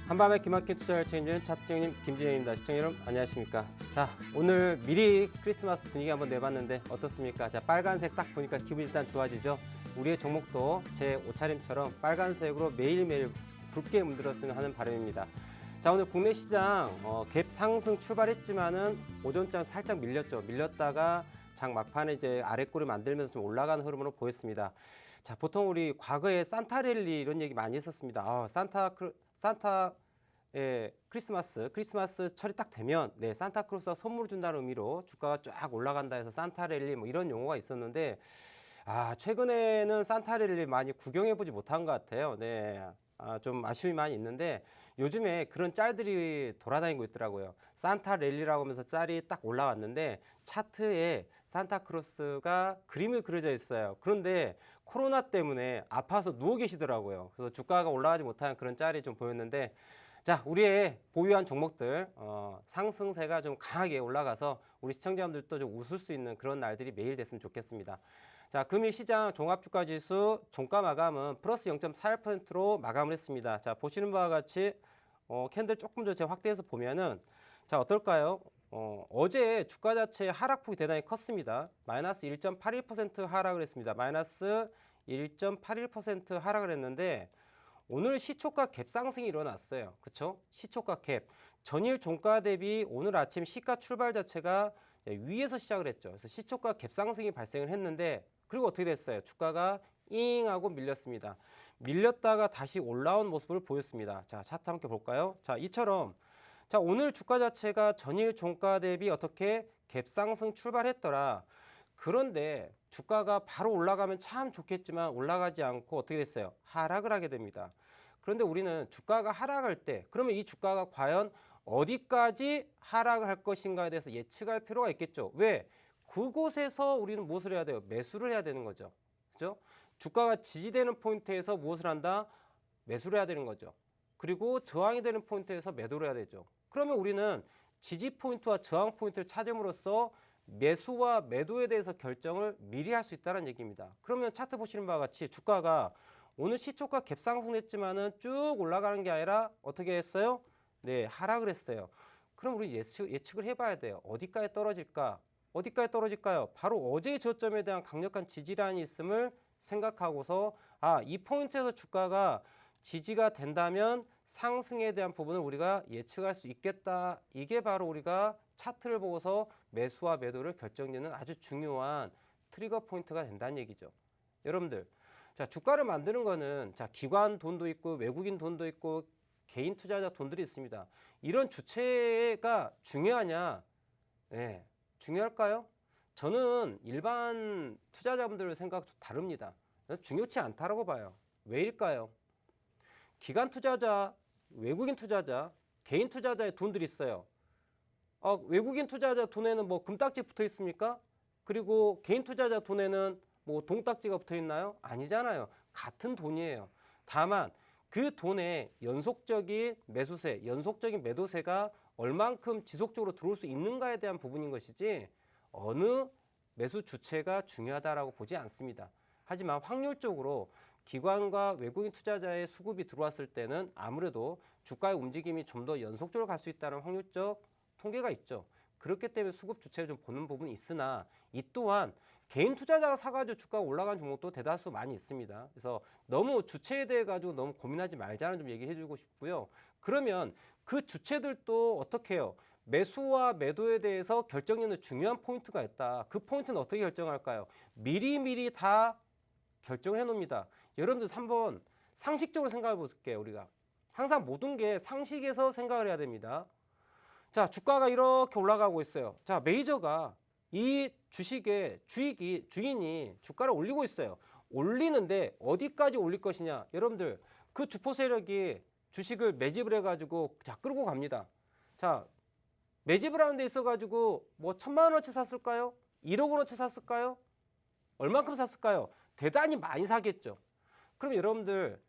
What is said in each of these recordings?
한밤의 기막힌 투자를 책임지는 차트형님 김진영입니다. 시청자 여러분 안녕하십니까. 자, 오늘 미리 크리스마스 분위기 한번 내봤는데 어떻습니까? 자, 빨간색 딱 보니까 기분이 일단 좋아지죠. 우리의 종목도 제 옷차림처럼 빨간색으로 매일매일 붉게 물들었으면 하는 바람입니다. 자, 오늘 국내 시장 갭 상승 출발했지만은 오전장 살짝 밀렸죠. 밀렸다가 장 막판에 이제 아랫골을 만들면서 좀 올라가는 흐름으로 보였습니다. 자, 보통 우리 과거에 산타랠리 이런 얘기 많이 했었습니다. 크리스마스 철이 딱 되면 산타크로스가 선물을 준다는 의미로 주가가 쫙 올라간다 해서 산타랠리 뭐 이런 용어가 있었는데 최근에는 산타랠리 많이 구경해 보지 못한 것 같아요. 좀 아쉬움이 많이 있는데 요즘에 그런 짤들이 돌아다니고 있더라고요. 산타랠리라고 하면서 짤이 딱 올라왔는데 차트에 산타크로스가 그림이 그려져 있어요. 그런데 코로나 때문에 아파서 누워 계시더라고요. 그래서 주가가 올라가지 못하는 그런 짤이 좀 보였는데, 자, 우리의 보유한 종목들 상승세가 좀 강하게 올라가서 우리 시청자분들도 좀 웃을 수 있는 그런 날들이 매일 됐으면 좋겠습니다. 자, 금일 시장 종합주가지수 종가 마감은 플러스 0.41%로 마감을 했습니다. 자, 보시는 바와 같이 캔들 조금 더 제가 확대해서 보면은, 자, 어떨까요? 어제 주가 자체의 하락폭이 대단히 컸습니다. 마이너스 1.81% 하락을 했습니다. 마이너스 1.81% 하락을 했는데 오늘 시초가 갭 상승이 일어났어요. 그쵸? 시초가 갭. 전일 종가 대비 오늘 아침 시가 출발 자체가 위에서 시작을 했죠. 그래서 시초가 갭 상승이 발생을 했는데, 그리고 어떻게 됐어요? 주가가 잉 하고 밀렸습니다. 밀렸다가 다시 올라온 모습을 보였습니다. 자, 차트 함께 볼까요? 자, 이처럼 자, 오늘 주가 자체가 전일 종가 대비 어떻게 갭 상승 출발했더라. 그런데 주가가 바로 올라가면 참 좋겠지만 올라가지 않고 어떻게 됐어요? 하락을 하게 됩니다. 그런데 우리는 주가가 하락할 때 그러면 이 주가가 과연 어디까지 하락을 할 것인가에 대해서 예측할 필요가 있겠죠. 왜? 그곳에서 우리는 무엇을 해야 돼요? 매수를 해야 되는 거죠. 그죠? 주가가 지지되는 포인트에서 무엇을 한다? 매수를 해야 되는 거죠. 그리고 저항이 되는 포인트에서 매도를 해야 되죠. 그러면 우리는 지지 포인트와 저항 포인트를 찾음으로써 매수와 매도에 대해서 결정을 미리 할 수 있다는 얘기입니다. 그러면 차트 보시는 바와 같이 주가가 오늘 시초가 갭 상승했지만은 쭉 올라가는 게 아니라 어떻게 했어요? 하락을 했어요. 그럼 우리 예측을 해봐야 돼요. 어디까지 떨어질까? 어디까지 떨어질까요? 바로 어제의 저점에 대한 강력한 지지라인이 있음을 생각하고서 이 포인트에서 주가가 지지가 된다면 상승에 대한 부분을 우리가 예측할 수 있겠다. 이게 바로 우리가 차트를 보고서 매수와 매도를 결정짓는 아주 중요한 트리거 포인트가 된다는 얘기죠. 여러분들, 자, 주가를 만드는 거는 기관 돈도 있고 외국인 돈도 있고 개인 투자자 돈들이 있습니다. 이런 주체가 중요하냐? 중요할까요? 저는 일반 투자자분들의 생각도 다릅니다. 중요치 않다라고 봐요. 왜일까요? 기관 투자자, 외국인 투자자, 개인 투자자의 돈들이 있어요. 외국인 투자자 돈에는 뭐 금딱지 붙어 있습니까? 그리고 개인 투자자 돈에는 뭐 동딱지가 붙어 있나요? 아니잖아요. 같은 돈이에요. 다만 그 돈에 연속적인 매수세, 연속적인 매도세가 얼만큼 지속적으로 들어올 수 있는가에 대한 부분인 것이지 어느 매수 주체가 중요하다라고 보지 않습니다. 하지만 확률적으로 기관과 외국인 투자자의 수급이 들어왔을 때는 아무래도 주가의 움직임이 좀 더 연속적으로 갈 수 있다는 확률적 통계가 있죠. 그렇기 때문에 수급 주체를 좀 보는 부분이 있으나 이 또한 개인 투자자가 사가지고 주가가 올라간 종목도 대다수 많이 있습니다. 그래서 너무 주체에 대해 가지고 너무 고민하지 말자는 좀 얘기해 주고 싶고요. 그러면 그 주체들도 어떻게 해요? 매수와 매도에 대해서 결정짓는 중요한 포인트가 있다. 그 포인트는 어떻게 결정할까요? 미리미리 다 결정을 해놓습니다. 여러분들 한번 상식적으로 생각해 볼게요. 우리가 항상 모든 게 상식에서 생각을 해야 됩니다. 자, 주가가 이렇게 올라가고 있어요. 자, 메이저가 이 주식의 주인이 주가를 올리고 있어요. 올리는데 어디까지 올릴 것이냐? 여러분들 그 주포 세력이 주식을 매집을 해가지고 끌고 갑니다. 자, 매집을 하는 데 있어가지고 뭐 1,000만 원어치 샀을까요? 1억 원어치 샀을까요? 얼만큼 샀을까요? 대단히 많이 사겠죠. 그럼 여러분들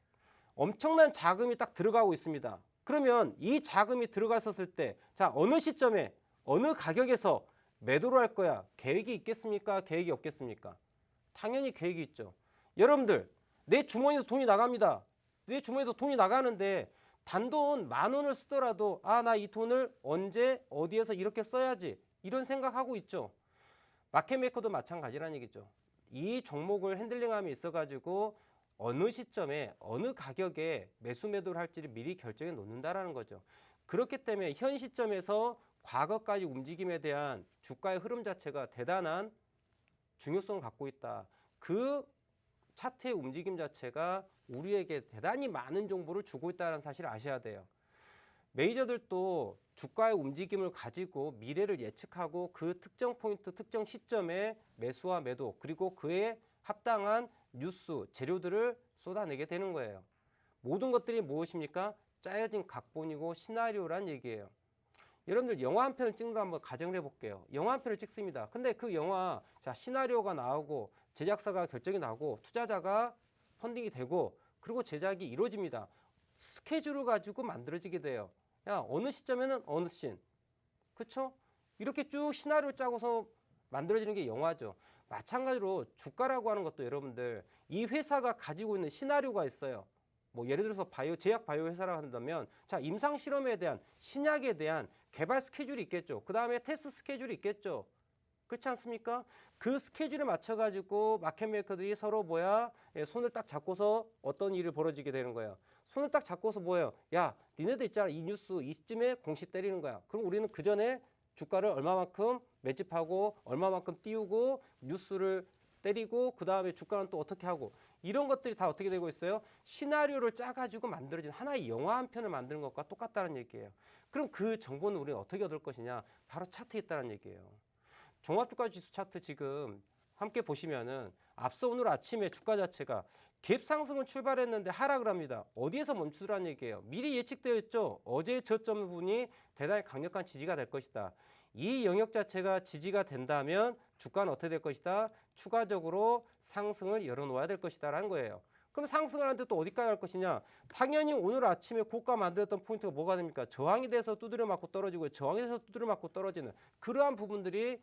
엄청난 자금이 딱 들어가고 있습니다. 그러면 이 자금이 들어갔었을 때, 자, 어느 시점에, 어느 가격에서 매도를 할 거야? 계획이 있겠습니까? 계획이 없겠습니까? 당연히 계획이 있죠. 여러분들, 내 주머니에서 돈이 나갑니다. 내 주머니에서 돈이 나가는데 단돈 10,000원을 쓰더라도 아, 나 이 돈을 언제 어디에서 이렇게 써야지 이런 생각하고 있죠. 마켓메이커도 마찬가지라는 얘기죠. 이 종목을 핸들링함에 있어가지고 어느 시점에 어느 가격에 매수 매도를 할지를 미리 결정해 놓는다라는 거죠. 그렇기 때문에 현 시점에서 과거까지 움직임에 대한 주가의 흐름 자체가 대단한 중요성을 갖고 있다. 그 차트의 움직임 자체가 우리에게 대단히 많은 정보를 주고 있다는 사실을 아셔야 돼요. 메이저들도 주가의 움직임을 가지고 미래를 예측하고 그 특정 포인트, 특정 시점에 매수와 매도 그리고 그에 합당한 뉴스, 재료들을 쏟아내게 되는 거예요. 모든 것들이 무엇입니까? 짜여진 각본이고 시나리오란 얘기예요. 여러분들 영화 한 편을 찍는 거 한번 가정을 해볼게요. 영화 한 편을 찍습니다. 근데 그 영화 자 시나리오가 나오고 제작사가 결정이 나고 투자자가 펀딩이 되고 그리고 제작이 이루어집니다. 스케줄을 가지고 만들어지게 돼요. 야 어느 시점에는 어느 씬, 그렇죠? 이렇게 쭉 시나리오 짜고서 만들어지는 게 영화죠. 마찬가지로 주가라고 하는 것도 여러분들 이 회사가 가지고 있는 시나리오가 있어요. 뭐 예를 들어서 제약 바이오 회사라고 한다면 자 임상 실험에 대한 신약에 대한 개발 스케줄이 있겠죠. 그 다음에 테스트 스케줄이 있겠죠. 그렇지 않습니까? 그 스케줄에 맞춰 가지고 마켓 메이커들이 서로 손을 딱 잡고서 어떤 일이 벌어지게 되는 거예요. 손을 딱 잡고서 야 니네들 있잖아 이 뉴스 이 시점에 공시 때리는 거야. 그럼 우리는 그 전에 주가를 얼마만큼 매집하고 얼마만큼 띄우고 뉴스를 때리고 그 다음에 주가는 또 어떻게 하고 이런 것들이 다 어떻게 되고 있어요? 시나리오를 짜가지고 만들어진 하나의 영화 한 편을 만드는 것과 똑같다는 얘기예요. 그럼 그 정보는 우리는 어떻게 얻을 것이냐? 바로 차트에 있다는 얘기예요. 종합주가지수 차트 지금 함께 보시면은 앞서 오늘 아침에 주가 자체가 갭 상승을 출발했는데 하락을 합니다. 어디에서 멈추라는 얘기예요. 미리 예측되어 있죠. 어제의 저점 부분이 대단히 강력한 지지가 될 것이다. 이 영역 자체가 지지가 된다면 주가는 어떻게 될 것이다? 추가적으로 상승을 열어놓아야 될 것이다 라는 거예요. 그럼 상승을 하는데 또 어디까지 갈 것이냐? 당연히 오늘 아침에 고가 만들었던 포인트가 뭐가 됩니까? 저항이 돼서 두드려 맞고 떨어지고 저항이 돼서 두드려 맞고 떨어지는 그러한 부분들이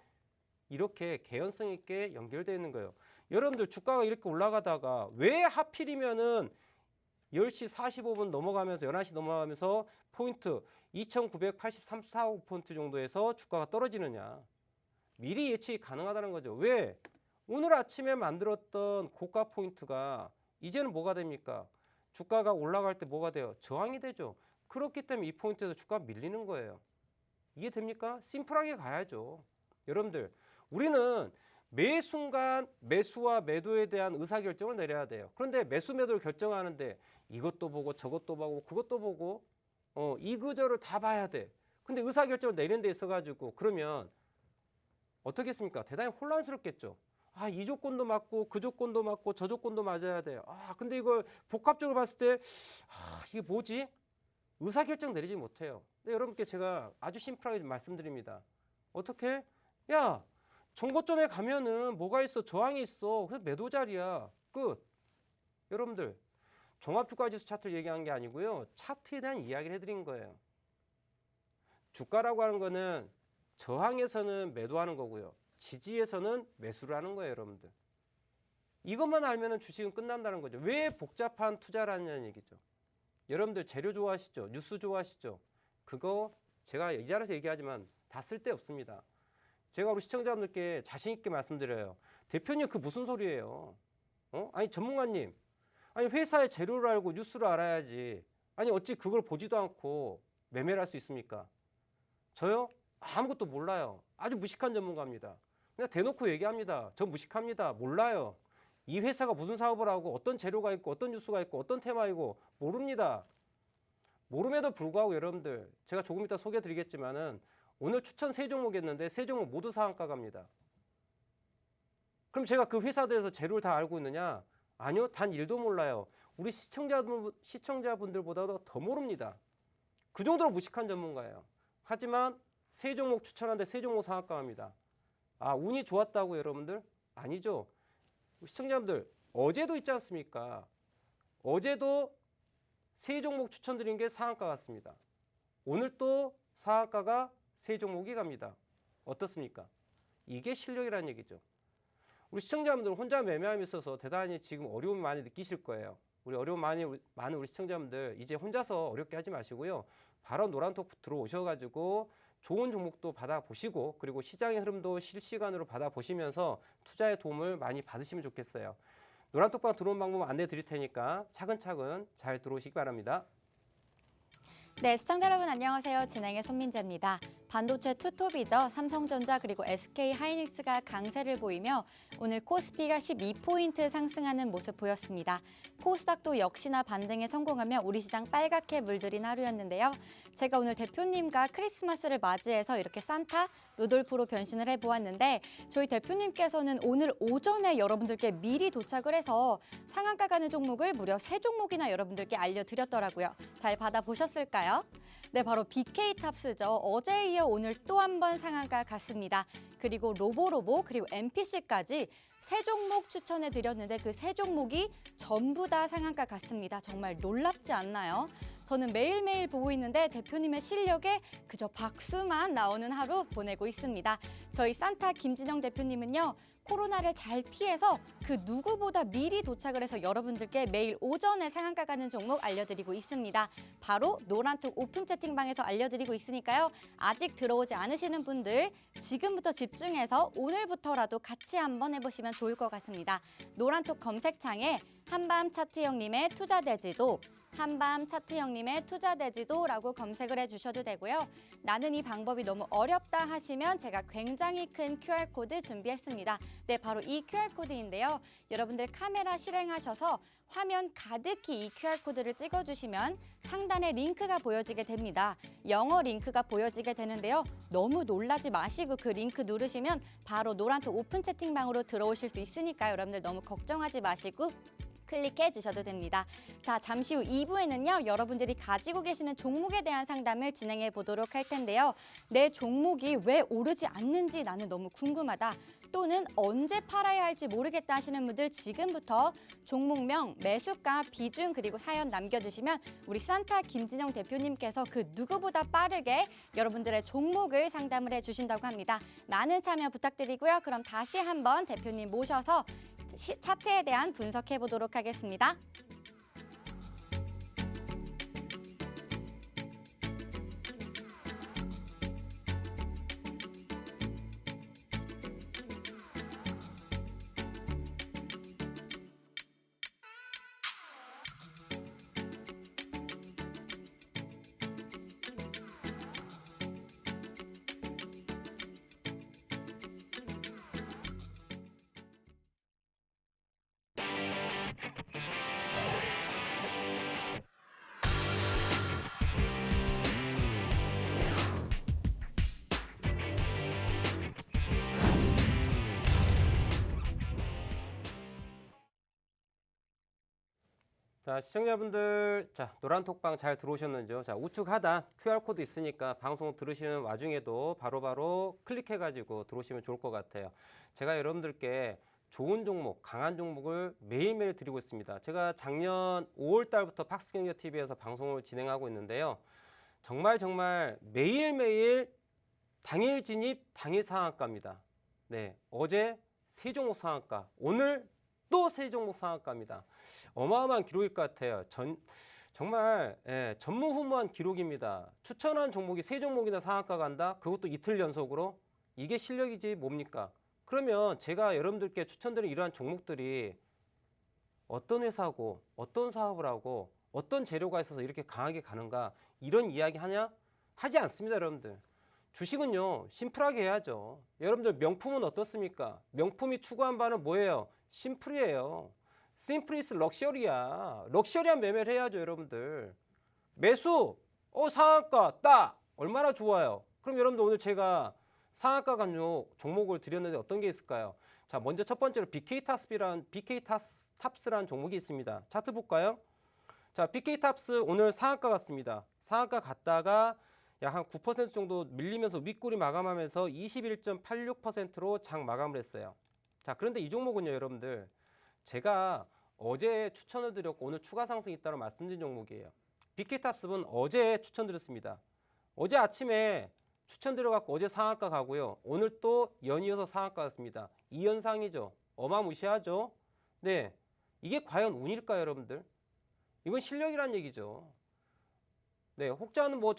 이렇게 개연성 있게 연결되어 있는 거예요. 여러분들 주가가 이렇게 올라가다가 왜 하필이면은 10시 45분 넘어가면서 11시 넘어가면서 포인트 2983.45포인트 정도에서 주가가 떨어지느냐. 미리 예측이 가능하다는 거죠. 왜? 오늘 아침에 만들었던 고가 포인트가 이제는 뭐가 됩니까? 주가가 올라갈 때 뭐가 돼요? 저항이 되죠. 그렇기 때문에 이 포인트에서 주가가 밀리는 거예요. 이해됩니까? 심플하게 가야죠. 여러분들 우리는 매 순간 매수와 매도에 대한 의사결정을 내려야 돼요. 그런데 매수 매도를 결정하는데 이것도 보고 저것도 보고 그것도 보고 이그저를 다 봐야 돼. 근데 의사결정을 내리는 데 있어가지고 그러면 어떻게 했습니까? 대단히 혼란스럽겠죠. 아, 이 조건도 맞고 그 조건도 맞고 저 조건도 맞아야 돼요. 아, 근데 이걸 복합적으로 봤을 때 이게 뭐지? 의사결정 내리지 못해요. 근데 여러분께 제가 아주 심플하게 좀 말씀드립니다. 어떻게? 야, 정고점에 가면은 뭐가 있어? 저항이 있어. 그래서 매도 자리야. 끝. 여러분들 종합주가지수 차트를 얘기한 게 아니고요. 차트에 대한 이야기를 해드린 거예요. 주가라고 하는 거는 저항에서는 매도하는 거고요. 지지에서는 매수를 하는 거예요, 여러분들. 이것만 알면은 주식은 끝난다는 거죠. 왜 복잡한 투자를 하느냐는 얘기죠. 여러분들 재료 좋아하시죠? 뉴스 좋아하시죠? 그거 제가 이 자리에서 얘기하지만 다 쓸데없습니다. 제가 우리 시청자분들께 자신 있게 말씀드려요. 대표님 그 무슨 소리예요? 아니 전문가님, 아니 회사의 재료를 알고 뉴스를 알아야지. 아니 어찌 그걸 보지도 않고 매매를 할 수 있습니까? 저요? 아무것도 몰라요. 아주 무식한 전문가입니다. 그냥 대놓고 얘기합니다. 저 무식합니다. 몰라요. 이 회사가 무슨 사업을 하고 어떤 재료가 있고 어떤 뉴스가 있고 어떤 테마이고 모릅니다. 모름에도 불구하고 여러분들 제가 조금 이따 소개해 드리겠지만은 오늘 추천 3종목이었는데 3종목 모두 상한가 갑니다. 그럼 제가 그 회사들에서 재료를 다 알고 있느냐? 아니요. 단 1도 몰라요. 우리 시청자분들보다도 더 모릅니다. 그 정도로 무식한 전문가예요. 하지만 3종목 추천하는데 3종목 상한가 갑니다. 아, 운이 좋았다고 여러분들? 아니죠. 시청자분들 어제도 있지 않습니까? 어제도 3종목 추천드린 게 상한가 같습니다. 오늘 또 상한가가 3종목이 갑니다. 어떻습니까? 이게 실력이라는 얘기죠. 우리 시청자분들은 혼자 매매함에 있어서 대단히 지금 어려움을 많이 느끼실 거예요. 많은 우리 시청자분들 이제 혼자서 어렵게 하지 마시고요. 바로 노란톡 들어오셔가지고 좋은 종목도 받아보시고 그리고 시장의 흐름도 실시간으로 받아보시면서 투자에 도움을 많이 받으시면 좋겠어요. 노란톡방 들어온 방법 안내 드릴 테니까 차근차근 잘 들어오시기 바랍니다. 네, 시청자 여러분 안녕하세요. 진행의 손민재입니다. 반도체 투톱이죠. 삼성전자 그리고 SK하이닉스가 강세를 보이며 오늘 코스피가 12포인트 상승하는 모습 보였습니다. 코스닥도 역시나 반등에 성공하며 우리 시장 빨갛게 물들인 하루였는데요. 제가 오늘 대표님과 크리스마스를 맞이해서 이렇게 산타, 루돌프로 변신을 해보았는데 저희 대표님께서는 오늘 오전에 여러분들께 미리 도착을 해서 상한가 가는 종목을 무려 3종목이나 여러분들께 알려드렸더라고요. 잘 받아보셨을까요? 네, 바로 BK탑스죠. 어제에 이어 오늘 또 한 번 상한가 갔습니다. 그리고 로보로보 그리고 MPC까지 3종목 추천해 드렸는데 그 3종목이 전부 다 상한가 갔습니다. 정말 놀랍지 않나요? 저는 매일매일 보고 있는데 대표님의 실력에 그저 박수만 나오는 하루 보내고 있습니다. 저희 산타 김진영 대표님은요. 코로나를 잘 피해서 그 누구보다 미리 도착을 해서 여러분들께 매일 오전에 상한가 가는 종목 알려드리고 있습니다. 바로 노란톡 오픈 채팅방에서 알려드리고 있으니까요. 아직 들어오지 않으시는 분들 지금부터 집중해서 오늘부터라도 같이 한번 해보시면 좋을 것 같습니다. 노란톡 검색창에 한밤 차트 형님의 투자대지도 한밤 차트 형님의 투자대지도라고 검색을 해주셔도 되고요. 나는 이 방법이 너무 어렵다 하시면 제가 굉장히 큰 QR코드 준비했습니다. 네, 바로 이 QR코드인데요. 여러분들 카메라 실행하셔서 화면 가득히 이 QR코드를 찍어주시면 상단에 링크가 보여지게 됩니다. 영어 링크가 보여지게 되는데요. 너무 놀라지 마시고 그 링크 누르시면 바로 노란톡 오픈 채팅방으로 들어오실 수 있으니까요. 여러분들 너무 걱정하지 마시고 클릭해 주셔도 됩니다. 자, 잠시 후 2부에는요. 여러분들이 가지고 계시는 종목에 대한 상담을 진행해 보도록 할 텐데요. 내 종목이 왜 오르지 않는지 나는 너무 궁금하다. 또는 언제 팔아야 할지 모르겠다 하시는 분들 지금부터 종목명, 매수가, 비중 그리고 사연 남겨주시면 우리 산타 김진영 대표님께서 그 누구보다 빠르게 여러분들의 종목을 상담을 해주신다고 합니다. 많은 참여 부탁드리고요. 그럼 다시 한번 대표님 모셔서 차트에 대한 분석해 보도록 하겠습니다. 자, 시청자분들, 자, 노란톡방 잘 들어오셨는지요? 자, 우측 하단 QR코드 있으니까 방송 들으시는 와중에도 바로바로 클릭해가지고 들어오시면 좋을 것 같아요. 제가 여러분들께 좋은 종목, 강한 종목을 매일매일 드리고 있습니다. 제가 작년 5월 달부터 팍스경제TV에서 방송을 진행하고 있는데요. 정말 매일매일 당일 진입, 당일 상한가입니다. 네, 어제 3종목 상한가, 오늘 또 3종목 상한가입니다. 어마어마한 기록일 것 같아요. 정말 전무후무한 기록입니다. 추천한 종목이 3종목이나 상한가 간다? 그것도 이틀 연속으로? 이게 실력이지 뭡니까? 그러면 제가 여러분들께 추천드린 이러한 종목들이 어떤 회사고 어떤 사업을 하고 어떤 재료가 있어서 이렇게 강하게 가는가 이런 이야기 하냐? 하지 않습니다, 여러분들. 주식은요, 심플하게 해야죠. 여러분들 명품은 어떻습니까? 명품이 추구한 바는 뭐예요? 심플이에요. 심플 이스 럭셔리야. 럭셔리한 매매를 해야죠, 여러분들. 매수, 상한가 딱 얼마나 좋아요. 그럼 여러분들 오늘 제가 상한가 간 종목을 드렸는데 어떤 게 있을까요? 자, 먼저 첫 번째로 BK탑스라는 종목이 있습니다. 차트 볼까요? 자, BK탑스 오늘 상한가 갔습니다. 상한가 갔다가 약 한 9% 정도 밀리면서 윗골이 마감하면서 21.86%로 장 마감을 했어요. 자, 그런데 이 종목은요, 여러분들. 제가 어제 추천을 드렸고 오늘 추가 상승이 있다고 말씀드린 종목이에요. BK탑스는 어제 추천드렸습니다. 어제 아침에 추천드려갖고 어제 상한가 가고요. 오늘 또 연이어서 상한가 갔습니다. 이 현상이죠. 어마무시하죠. 네, 이게 과연 운일까요, 여러분들? 이건 실력이란 얘기죠. 네, 혹자는 뭐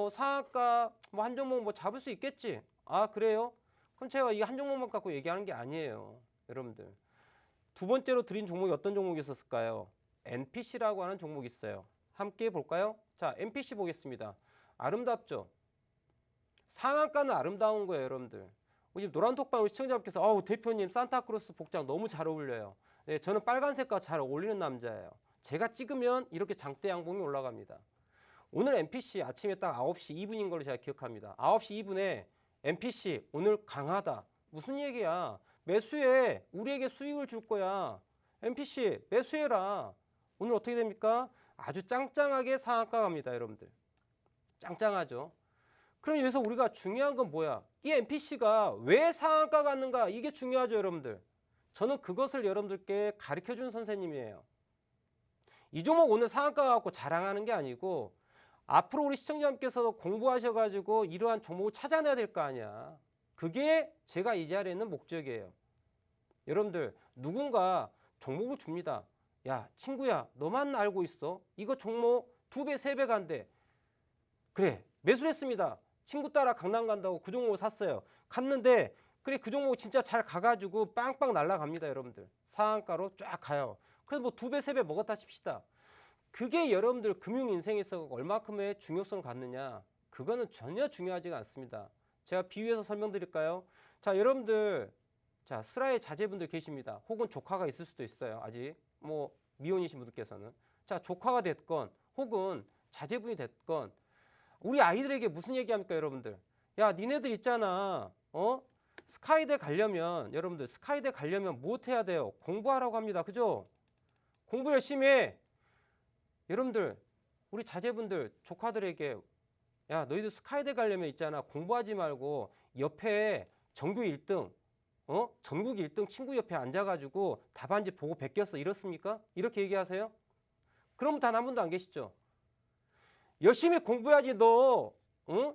상한가 뭐 한 종목 뭐 잡을 수 있겠지. 아, 그래요? 그럼 제가 이 한 종목만 갖고 얘기하는 게 아니에요. 여러분들. 두 번째로 드린 종목이 어떤 종목이 있었을까요? NPC라고 하는 종목이 있어요. 함께 볼까요? 자, NPC 보겠습니다. 아름답죠? 상한가는 아름다운 거예요, 여러분들. 지금 노란톡방 우리 시청자분께서 대표님 산타크로스 복장 너무 잘 어울려요. 네, 저는 빨간색과 잘 어울리는 남자예요. 제가 찍으면 이렇게 장대 양봉이 올라갑니다. 오늘 NPC 아침에 딱 9시 2분인 걸로 제가 기억합니다. 9시 2분에 NPC 오늘 강하다. 무슨 얘기야? 매수해. 우리에게 수익을 줄 거야. NPC 매수해라. 오늘 어떻게 됩니까? 아주 짱짱하게 상한가 갑니다, 여러분들. 짱짱하죠. 그럼 여기서 우리가 중요한 건 뭐야? 이 NPC가 왜 상한가 갔는가? 이게 중요하죠, 여러분들. 저는 그것을 여러분들께 가르쳐준 선생님이에요. 이 종목 오늘 상한가 갖고 자랑하는 게 아니고 앞으로 우리 시청자님께서 공부하셔가지고 이러한 종목을 찾아내야 될 거 아니야. 그게 제가 이 자리에 있는 목적이에요. 여러분들 누군가 종목을 줍니다. 야, 친구야, 너만 알고 있어? 이거 종목 2배, 3배 간대. 그래, 매수를 했습니다. 친구 따라 강남 간다고 그 종목을 샀어요. 갔는데 그래, 그 종목 진짜 잘 가가지고 빵빵 날아갑니다, 여러분들. 상한가로 쫙 가요. 그래서 뭐 2배, 3배 먹었다 칩시다. 그게 여러분들 금융 인생에서 얼마큼의 중요성을 갖느냐? 그거는 전혀 중요하지가 않습니다. 제가 비유해서 설명드릴까요? 자, 여러분들, 자, 슬라의 자제분들 계십니다. 혹은 조카가 있을 수도 있어요. 아직 뭐 미혼이신 분들께서는. 자, 조카가 됐건 혹은 자제분이 됐건 우리 아이들에게 무슨 얘기합니까, 여러분들? 야, 니네들 있잖아. 스카이대 가려면 여러분들 스카이대 가려면 무엇 해야 돼요? 공부하라고 합니다. 그죠? 공부 열심히 해. 여러분들, 우리 자제분들, 조카들에게 야, 너희들 스카이대 가려면 있잖아. 공부하지 말고 옆에 전교 1등, 전국 1등 친구 옆에 앉아가지고 답안지 보고 베꼈어. 이렇습니까? 이렇게 얘기하세요? 그럼 단 한 분도 안 계시죠? 열심히 공부해야지 너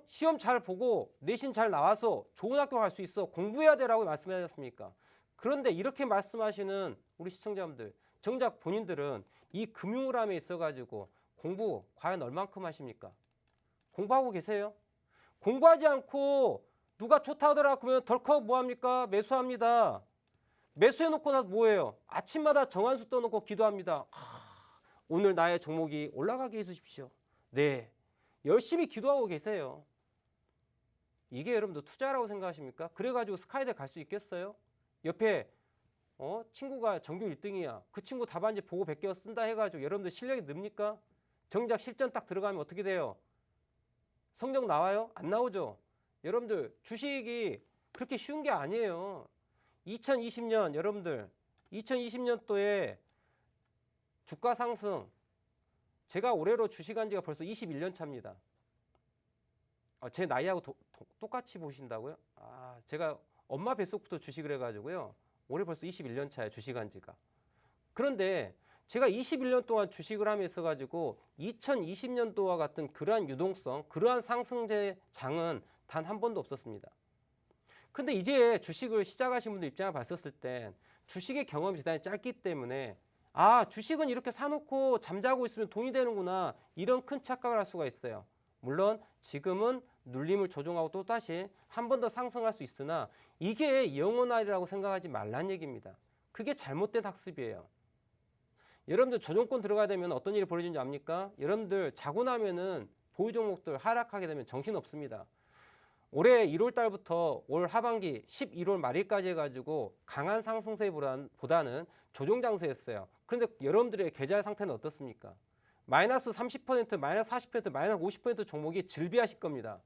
시험 잘 보고 내신 잘 나와서 좋은 학교 갈 수 있어. 공부해야 되라고 말씀하셨습니까? 그런데 이렇게 말씀하시는 우리 시청자분들, 정작 본인들은 이 금융을함에 있어가지고 공부 과연 얼만큼 하십니까? 공부하고 계세요? 공부하지 않고 누가 좋다 하더라 그러면 덜컥 뭐합니까? 매수합니다. 매수해놓고 나서 뭐예요? 아침마다 정한수 떠놓고 기도합니다. 오늘 나의 종목이 올라가게 해주십시오. 네, 열심히 기도하고 계세요. 이게 여러분들 투자라고 생각하십니까? 그래가지고 스카이대 갈 수 있겠어요? 옆에 친구가 전교 1등이야. 그 친구 답안지 보고 베껴 쓴다 해가지고 여러분들 실력이 늡니까? 정작 실전 딱 들어가면 어떻게 돼요? 성적 나와요? 안 나오죠? 여러분들 주식이 그렇게 쉬운 게 아니에요. 2020년 여러분들 2020년도에 주가 상승, 제가 올해로 주식한 지가 벌써 21년 차입니다. 제 나이하고 똑같이 보신다고요? 제가 엄마 뱃속부터 주식을 해가지고요. 올해 벌써 21년 차예요, 주식한 지가. 그런데 제가 21년 동안 주식을 하며 있어가지고 2020년도와 같은 그러한 유동성, 그러한 상승세 장은 단 한 번도 없었습니다. 근데 이제 주식을 시작하신 분들 입장을 봤었을 때 주식의 경험이 대단히 짧기 때문에 주식은 이렇게 사놓고 잠자고 있으면 돈이 되는구나, 이런 큰 착각을 할 수가 있어요. 물론 지금은 눌림을 조정하고 또다시 한 번 더 상승할 수 있으나 이게 영원하리라고 생각하지 말란 얘기입니다. 그게 잘못된 학습이에요. 여러분들 조정권 들어가야 되면 어떤 일이 벌어지는지 압니까? 여러분들 자고 나면은 보유 종목들 하락하게 되면 정신없습니다. 올해 1월 달부터 올 하반기 11월 말일까지 해가지고 강한 상승세보다는 조정 장세였어요. 그런데 여러분들의 계좌 상태는 어떻습니까? 마이너스 30%, 마이너스 40%, 마이너스 50% 종목이 즐비하실 겁니다.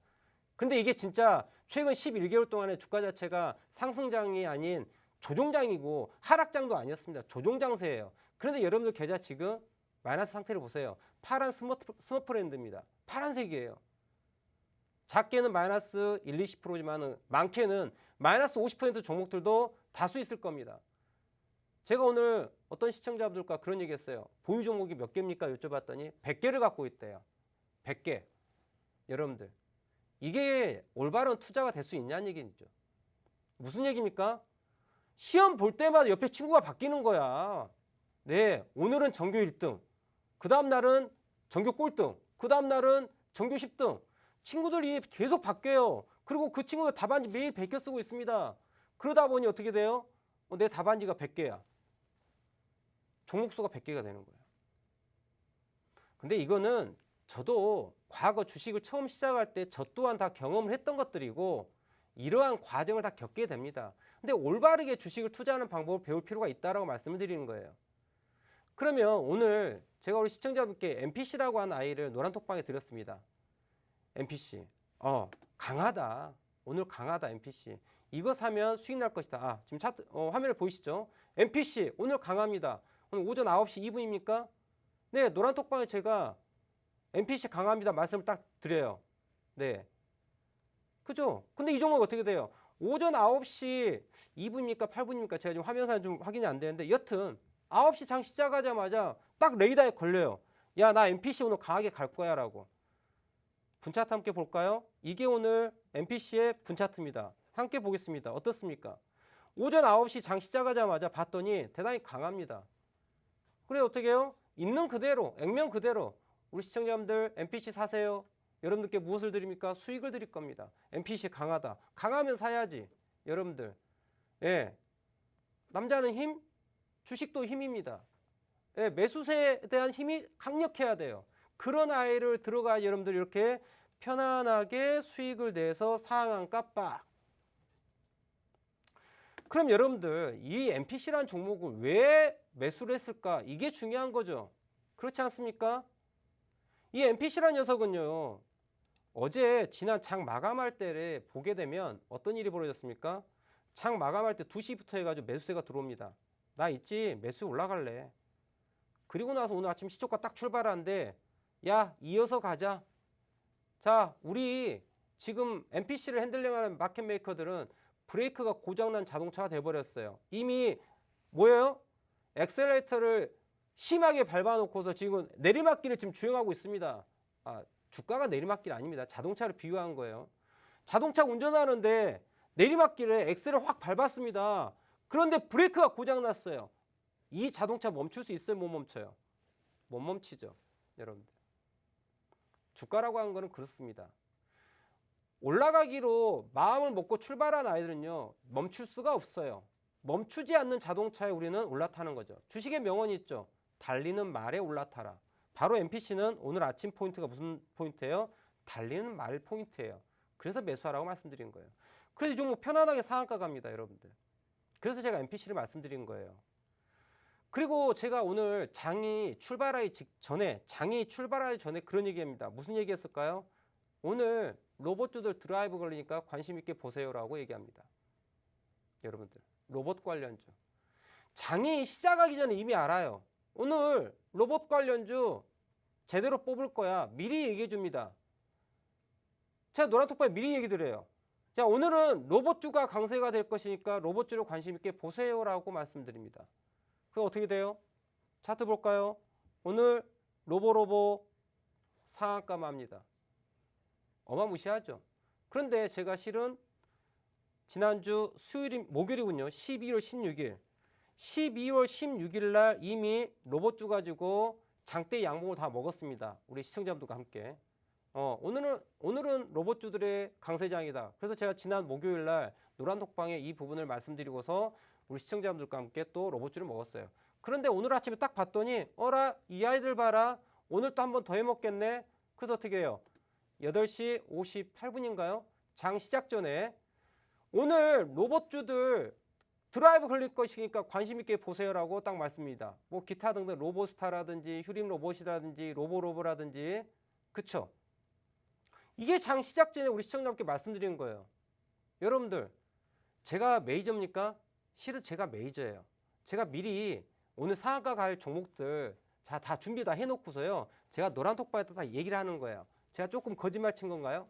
근데 이게 진짜 최근 11개월 동안의 주가 자체가 상승장이 아닌 조종장이고 하락장도 아니었습니다. 조종장세예요. 그런데 여러분들 계좌 지금 마이너스 상태를 보세요. 파란 스머프랜드입니다. 파란색이에요. 작게는 마이너스 1, 20%지만 많게는 마이너스 50% 종목들도 다수 있을 겁니다. 제가 오늘 어떤 시청자분들과 그런 얘기 했어요. 보유 종목이 몇 개입니까? 여쭤봤더니 100개를 갖고 있대요. 100개. 여러분들, 이게 올바른 투자가 될 수 있냐는 얘기죠. 무슨 얘기입니까? 시험 볼 때마다 옆에 친구가 바뀌는 거야. 네, 오늘은 전교 1등, 그 다음 날은 전교 꼴등, 그 다음 날은 전교 10등. 친구들이 계속 바뀌어요. 그리고 그 친구들 답안지 매일 100개 쓰고 있습니다. 그러다 보니 어떻게 돼요? 내 답안지가 100개야. 종목수가 100개가 되는 거예요. 근데 이거는 저도 과거 주식을 처음 시작할 때 저 또한 다 경험을 했던 것들이고 이러한 과정을 다 겪게 됩니다. 근데 올바르게 주식을 투자하는 방법을 배울 필요가 있다라고 말씀을 드리는 거예요. 그러면 오늘 제가 우리 시청자분께 MPC라고 하는 아이를 노란톡방에 드렸습니다. MPC. 강하다. 오늘 강하다 MPC. 이거 사면 수익 날 것이다. 지금 차트 화면을 보이시죠? MPC 오늘 강합니다. 오늘 오전 9시 2분입니까? 네, 노란톡방에 제가 MPC 강합니다 말씀을 딱 드려요. 네. 그죠? 근데 이 종목 어떻게 돼요? 오전 9시 2분입니까? 8분입니까? 제가 지금 화면상 좀 확인이 안 되는데 여튼 9시 장 시작하자마자 딱 레이더에 걸려요. 야, 나 MPC 오늘 강하게 갈 거야 라고. 분차트 함께 볼까요? 이게 오늘 MPC의 분차트입니다. 함께 보겠습니다. 어떻습니까? 오전 9시 장 시작하자마자 봤더니 대단히 강합니다. 그래 어떻게 해요? 있는 그대로, 액면 그대로 우리 시청자분들 MPC 사세요. 여러분들께 무엇을 드립니까? 수익을 드릴 겁니다. MPC 강하다. 강하면 사야지. 여러분들. 예. 남자는 힘, 주식도 힘입니다. 예, 매수세에 대한 힘이 강력해야 돼요. 그런 아이를 들어가 여러분들 이렇게 편안하게 수익을 내서 상한가 빡. 그럼 여러분들 이 MPC라는 종목을 왜 매수를 했을까? 이게 중요한 거죠. 그렇지 않습니까? 이 MPC라는 녀석은요. 어제 지난 장 마감할 때를 보게 되면 어떤 일이 벌어졌습니까? 장 마감할 때 2시부터 해가지고 매수세가 들어옵니다. 나 있지? 매수세 올라갈래. 그리고 나서 오늘 아침 시초가 딱 출발하는데 야, 이어서 가자. 자, 우리 지금 MPC를 핸들링하는 마켓 메이커들은 브레이크가 고장난 자동차가 돼버렸어요. 이미 뭐예요? 엑셀레이터를 심하게 밟아놓고서 지금 내리막길을 지금 주행하고 있습니다. 주가가 내리막길 아닙니다. 자동차를 비유한 거예요. 자동차 운전하는데 내리막길에 엑셀을 확 밟았습니다. 그런데 브레이크가 고장났어요. 이 자동차 멈출 수 있어요? 못 멈춰요? 못 멈추죠. 여러분들. 주가라고 하는 거는 그렇습니다. 올라가기로 마음을 먹고 출발한 아이들은요. 멈출 수가 없어요. 멈추지 않는 자동차에 우리는 올라타는 거죠. 주식의 명언이 있죠. 달리는 말에 올라타라. 바로 MPC는 오늘 아침 포인트가 무슨 포인트예요? 달리는 말 포인트예요. 그래서 매수하라고 말씀드린 거예요. 그래서 이 종목 편안하게 상한가 갑니다. 여러분들. 그래서 제가 MPC를 말씀드린 거예요. 그리고 제가 오늘 장이 출발하기 전에 그런 얘기합니다. 무슨 얘기했을까요? 오늘 로봇주들 드라이브 걸리니까 관심 있게 보세요라고 얘기합니다. 여러분들 로봇 관련주 장이 시작하기 전에 이미 알아요. 오늘 로봇 관련주 제대로 뽑을 거야. 미리 얘기해 줍니다. 제가 노란톡방에 미리 얘기 드려요. 자, 오늘은 로봇주가 강세가 될 것이니까 로봇주를 관심 있게 보세요라고 말씀드립니다. 그럼 어떻게 돼요? 차트 볼까요? 오늘 로보로보 상한가 맙니다. 어마무시하죠. 그런데 제가 실은 지난주 목요일이군요. 12월 16일. 12월 16일 날 이미 로봇주 가지고 장대 양봉을 다 먹었습니다. 우리 시청자분들과 함께. 오늘은 로봇주들의 강세장이다. 그래서 제가 지난 목요일 날 노란톡방에 이 부분을 말씀드리고서 우리 시청자분들과 함께 또 로봇주를 먹었어요. 그런데 오늘 아침에 딱 봤더니 이 아이들 봐라. 오늘 또 한 번 더 해먹겠네. 그래서 어떻게 해요? 8시 58분인가요? 장 시작 전에 오늘 로봇주들 드라이브 걸릴 것이니까 관심 있게 보세요라고 딱 말씀입니다. 뭐 기타 등등 로보스타라든지 휴림 로봇이라든지 로보라든지 그쵸? 이게 장 시작 전에 우리 시청자분께 말씀드린 거예요. 여러분들 제가 메이저입니까? 실은 제가 메이저예요. 제가 미리 오늘 상한가 갈 종목들 다 준비 다 해놓고서요. 제가 노란톡방에다 다 얘기를 하는 거예요. 제가 조금 거짓말 친 건가요?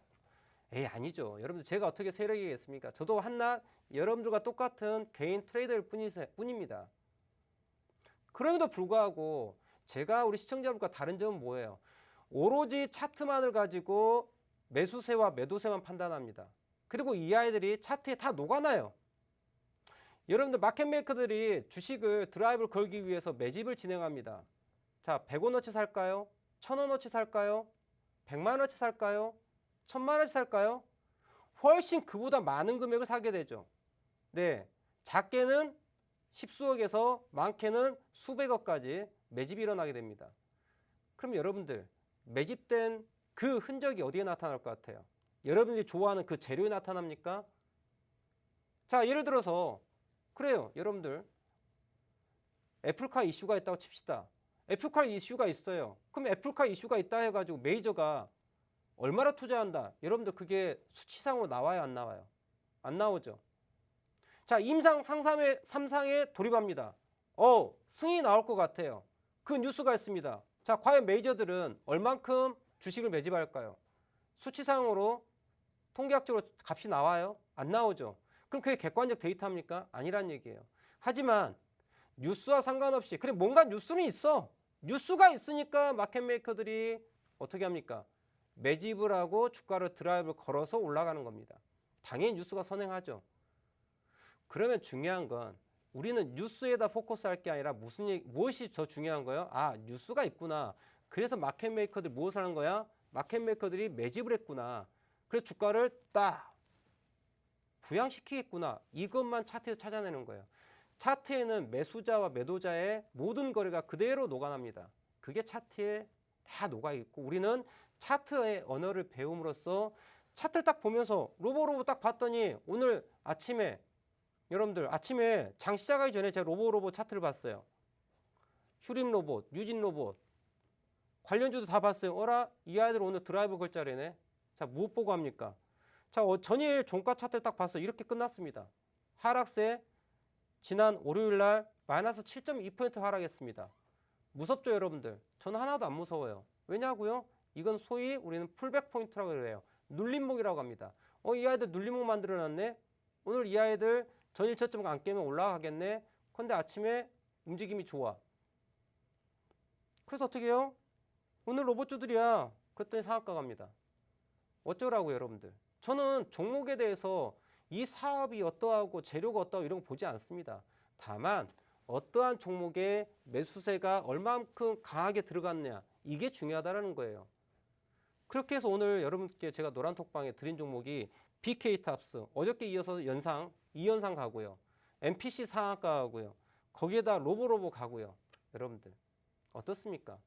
아니죠. 여러분들 제가 어떻게 세력이겠습니까? 저도 한낱 여러분들과 똑같은 개인 트레이더일 뿐입니다. 그럼에도 불구하고 제가 우리 시청자분과 다른 점은 뭐예요? 오로지 차트만을 가지고 매수세와 매도세만 판단합니다. 그리고 이 아이들이 차트에 다 녹아나요. 여러분들 마켓메이커들이 주식을 드라이브를 걸기 위해서 매집을 진행합니다. 자, 100원어치 살까요? 1000원어치 살까요? 100만원어치 살까요? 1000만원어치 살까요? 훨씬 그보다 많은 금액을 사게 되죠. 네, 작게는 십수억에서 많게는 수백억까지 매집이 일어나게 됩니다. 그럼 여러분들 매집된 그 흔적이 어디에 나타날 것 같아요? 여러분들이 좋아하는 그 재료에 나타납니까? 자, 예를 들어서 그래요. 여러분들 애플카 이슈가 있다고 칩시다. 애플카 이슈가 있어요. 그럼 애플카 이슈가 있다 해가지고 메이저가 얼마나 투자한다? 여러분들 그게 수치상으로 나와요, 안 나와요? 안 나오죠. 자, 임상 상상에 돌입합니다. 승인이 나올 것 같아요. 그 뉴스가 있습니다. 자, 과연 메이저들은 얼만큼 주식을 매집할까요? 수치상으로 통계학적으로 값이 나와요? 안 나오죠. 그럼 그게 객관적 데이터입니까? 아니란 얘기예요. 하지만 뉴스와 상관없이 그래 뭔가 뉴스는 있어. 뉴스가 있으니까 마켓메이커들이 어떻게 합니까? 매집을 하고 주가를 드라이브를 걸어서 올라가는 겁니다. 당연히 뉴스가 선행하죠. 그러면 중요한 건 우리는 뉴스에다 포커스할 게 아니라 무엇이 더 중요한 거예요? 아, 뉴스가 있구나. 그래서 마켓메이커들이 무엇을 하는 거야? 마켓메이커들이 매집을 했구나. 그래서 주가를 딱 부양시키겠구나. 이것만 차트에서 찾아내는 거예요. 차트에는 매수자와 매도자의 모든 거래가 그대로 녹아납니다. 그게 차트에 다 녹아있고 우리는 차트의 언어를 배움으로써 차트를 딱 보면서 로보로보 딱 봤더니 오늘 아침에 여러분들 아침에 장 시작하기 전에 제가 로보로보 차트를 봤어요. 휴림 로봇, 유진 로봇 관련주도 다 봤어요. 어라? 이 아이들 오늘 드라이브 걸 자리네. 자, 무엇 보고 합니까? 자, 전일 종가 차트를 딱 봤어요. 이렇게 끝났습니다. 하락세 지난 월요일 날 마이너스 7.2% 하락했습니다. 무섭죠, 여러분들? 저는 하나도 안 무서워요. 왜냐고요? 이건 소위 우리는 풀백 포인트라고 그래요. 눌림목이라고 합니다. 이 아이들 눌림목 만들어놨네. 오늘 이 아이들 전일 저점 안 깨면 올라가겠네. 근데 아침에 움직임이 좋아. 그래서 어떻게 해요? 오늘 로봇주들이야. 그랬더니 상한가 갑니다. 어쩌라고요, 여러분들? 저는 종목에 대해서 이 사업이 어떠하고 재료가 어떠하고 이런 거 보지 않습니다. 다만 어떠한 종목의 매수세가 얼마만큼 강하게 들어갔냐 이게 중요하다는 거예요. 그렇게 해서 오늘 여러분께 제가 노란톡방에 드린 종목이 BK탑스 어저께 이어서 2연상 가고요. MPC 상한가 가고요. 거기에다 로보로보 가고요. 여러분들 어떻습니까?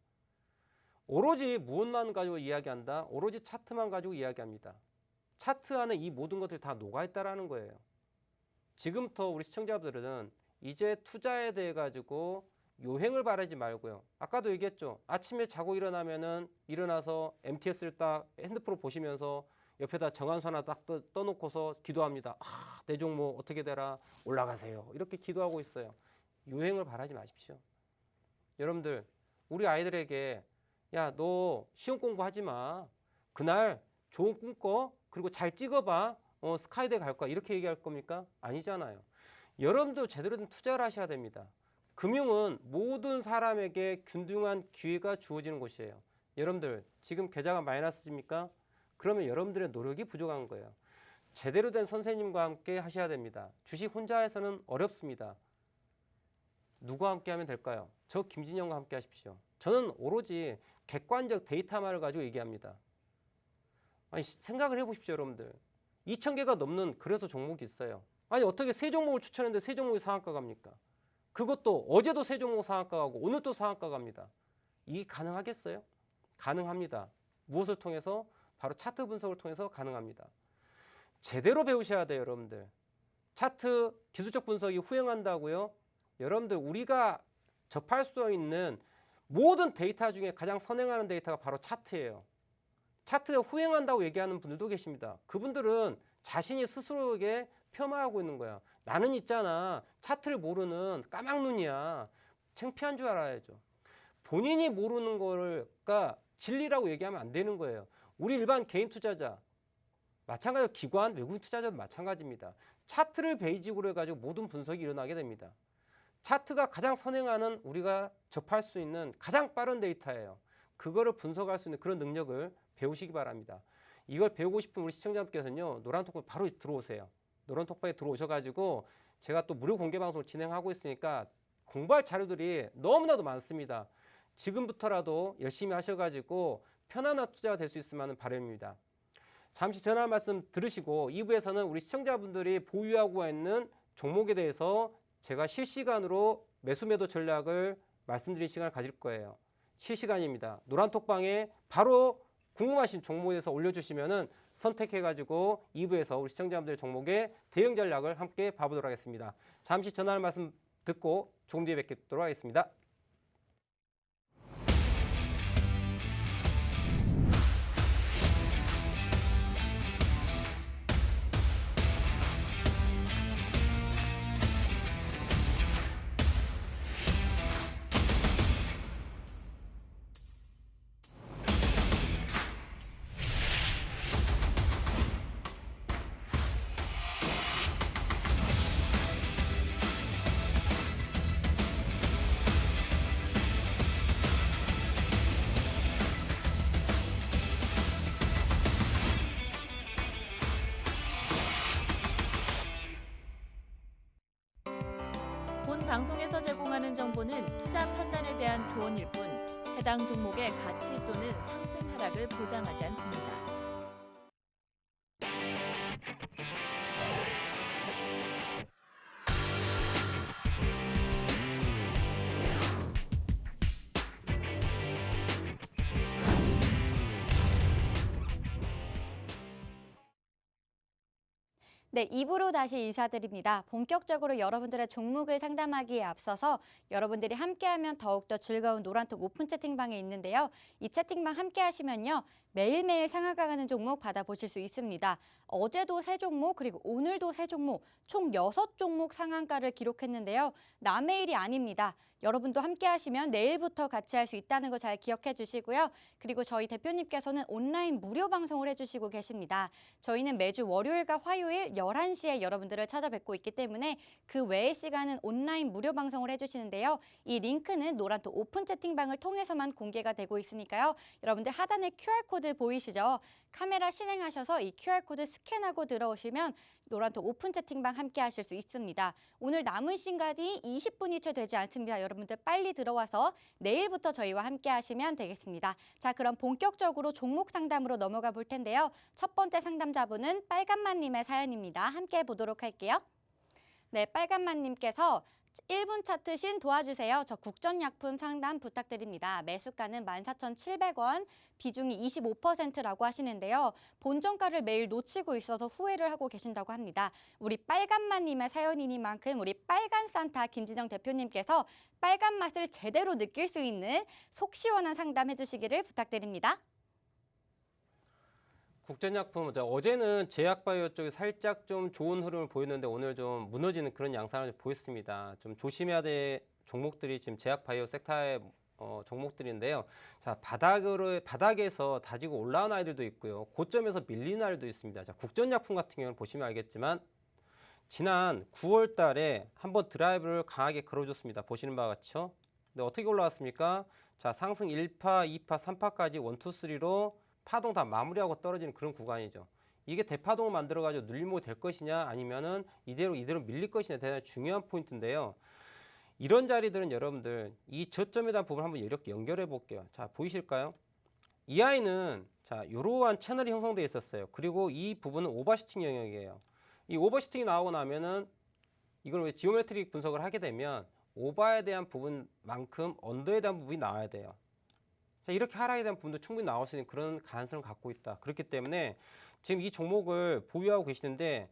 오로지 무엇만 가지고 이야기한다? 오로지 차트만 가지고 이야기합니다. 차트 안에 이 모든 것들이 다 녹아있다라는 거예요. 지금부터 우리 시청자분들은 이제 투자에 대해 가지고 요행을 바라지 말고요. 아까도 얘기했죠. 아침에 자고 일어나서 MTS를 딱 핸드폰을 보시면서 옆에다 정한수 하나 딱 떠놓고서 기도합니다. 내 종목 어떻게 되라 올라가세요. 이렇게 기도하고 있어요. 요행을 바라지 마십시오. 여러분들 우리 아이들에게 야, 너 시험 공부하지 마. 그날 좋은 꿈 꿔. 그리고 잘 찍어봐. 스카이대 갈 거야. 이렇게 얘기할 겁니까? 아니잖아요. 여러분도 제대로 된 투자를 하셔야 됩니다. 금융은 모든 사람에게 균등한 기회가 주어지는 곳이에요. 여러분들 지금 계좌가 마이너스입니까? 그러면 여러분들의 노력이 부족한 거예요. 제대로 된 선생님과 함께 하셔야 됩니다. 주식 혼자 해서는 어렵습니다. 누구와 함께 하면 될까요? 저 김진영과 함께 하십시오. 저는 오로지 객관적 데이터만을 가지고 얘기합니다. 아니, 생각을 해보십시오, 여러분들. 2,000개가 넘는 그래서 종목이 있어요. 아니, 어떻게 세 종목을 추천했는데 세 종목이 상한가 갑니까? 그것도 어제도 세 종목 상한가 가고 오늘 또 상한가 갑니다. 이게 가능하겠어요? 가능합니다. 무엇을 통해서? 바로 차트 분석을 통해서 가능합니다. 제대로 배우셔야 돼요, 여러분들. 차트 기술적 분석이 후행한다고요? 여러분들 우리가 접할 수 있는 모든 데이터 중에 가장 선행하는 데이터가 바로 차트예요. 차트가 후행한다고 얘기하는 분들도 계십니다. 그분들은 자신이 스스로에게 폄하하고 있는 거야. 나는 있잖아. 차트를 모르는 까막눈이야. 창피한 줄 알아야죠. 본인이 모르는 거가 진리라고 얘기하면 안 되는 거예요. 우리 일반 개인 투자자, 마찬가지로 기관, 외국인 투자자도 마찬가지입니다. 차트를 베이직으로 해가지고 모든 분석이 일어나게 됩니다. 차트가 가장 선행하는 우리가 접할 수 있는 가장 빠른 데이터예요. 그거를 분석할 수 있는 그런 능력을 배우시기 바랍니다. 이걸 배우고 싶은 우리 시청자분께서는요, 노란톡방에 바로 들어오세요. 노란톡방에 들어오셔가지고 제가 또 무료 공개 방송을 진행하고 있으니까 공부할 자료들이 너무나도 많습니다. 지금부터라도 열심히 하셔가지고 편안한 투자가 될 수 있으면 하는 바람입니다. 잠시 전화 말씀 들으시고 2부에서는 우리 시청자분들이 보유하고 있는 종목에 대해서 제가 실시간으로 매수 매도 전략을 말씀드릴 시간을 가질 거예요. 실시간입니다. 노란톡방에 바로 궁금하신 종목에 대해서 올려주시면은 선택해가지고 2부에서 우리 시청자분들의 종목의 대응 전략을 함께 봐보도록 하겠습니다. 잠시 전화 말씀 듣고 조금 뒤에 뵙도록 하겠습니다. 본 방송에서 제공하는 정보는 투자 판단에 대한 조언일 뿐 해당 종목의 가치 또는 상승 하락을 보장하지 않습니다. 네, 2부로 다시 인사드립니다. 본격적으로 여러분들의 종목을 상담하기에 앞서서 여러분들이 함께하면 더욱더 즐거운 노란톡 오픈 채팅방에 있는데요. 이 채팅방 함께 하시면요. 매일매일 상한가가는 종목 받아보실 수 있습니다. 어제도 3종목 그리고 오늘도 3종목 총 6종목 상한가를 기록했는데요. 남의 일이 아닙니다. 여러분도 함께 하시면 내일부터 같이 할 수 있다는 거 잘 기억해 주시고요. 그리고 저희 대표님께서는 온라인 무료 방송을 해주시고 계십니다. 저희는 매주 월요일과 화요일 11시에 여러분들을 찾아뵙고 있기 때문에 그 외의 시간은 온라인 무료 방송을 해주시는데요. 이 링크는 노란톡 오픈 채팅방을 통해서만 공개가 되고 있으니까요. 여러분들 하단에 QR코드 보이시죠? 카메라 실행하셔서 이 QR코드 스캔하고 들어오시면 노란톡 오픈 채팅방 함께 하실 수 있습니다. 오늘 남은 시간이 20분이 채 되지 않습니다. 여러분들 빨리 들어와서 내일부터 저희와 함께 하시면 되겠습니다. 자, 그럼 본격적으로 종목 상담으로 넘어가 볼 텐데요. 첫 번째 상담자분은 빨간만님의 사연입니다. 함께 보도록 할게요. 네, 빨간만님께서 1분 차트 신 도와주세요. 저 국전약품 상담 부탁드립니다. 매수가는 14,700원, 비중이 25%라고 하시는데요. 본정가를 매일 놓치고 있어서 후회를 하고 계신다고 합니다. 우리 빨간맛님의 사연이니만큼 우리 빨간 산타 김진영 대표님께서 빨간 맛을 제대로 느낄 수 있는 속 시원한 상담 해주시기를 부탁드립니다. 국전약품 어제는 제약바이오 쪽이 살짝 좀 좋은 흐름을 보였는데 오늘 좀 무너지는 그런 양상을 보였습니다. 좀 조심해야 될 종목들이 지금 제약바이오 섹터의 종목들인데요. 자, 바닥에서 다지고 올라온 아이들도 있고요. 고점에서 밀리는 아이들도 있습니다. 자, 국전약품 같은 경우는 보시면 알겠지만 지난 9월 달에 한번 드라이브를 강하게 걸어줬습니다. 보시는 바와 같죠? 근데 어떻게 올라왔습니까? 자, 상승 1파, 2파, 3파까지 1, 2, 3로 파동 다 마무리하고 떨어지는 그런 구간이죠. 이게 대파동을 만들어가지고 눌림목이 될 것이냐 아니면은 이대로 밀릴 것이냐 대단히 중요한 포인트인데요. 이런 자리들은 여러분들 이 저점에 대한 부분 한번 이렇게 연결해 볼게요. 자, 보이실까요? 이 아이는 자, 이러한 채널이 형성되어 있었어요. 그리고 이 부분은 오버슈팅 영역이에요. 이 오버슈팅이 나오고 나면은 이걸 왜 지오메트릭 분석을 하게 되면 오버에 대한 부분만큼 언더에 대한 부분이 나와야 돼요. 자, 이렇게 하락에 대한 부분도 충분히 나올 수 있는 그런 가능성을 갖고 있다. 그렇기 때문에 지금 이 종목을 보유하고 계시는데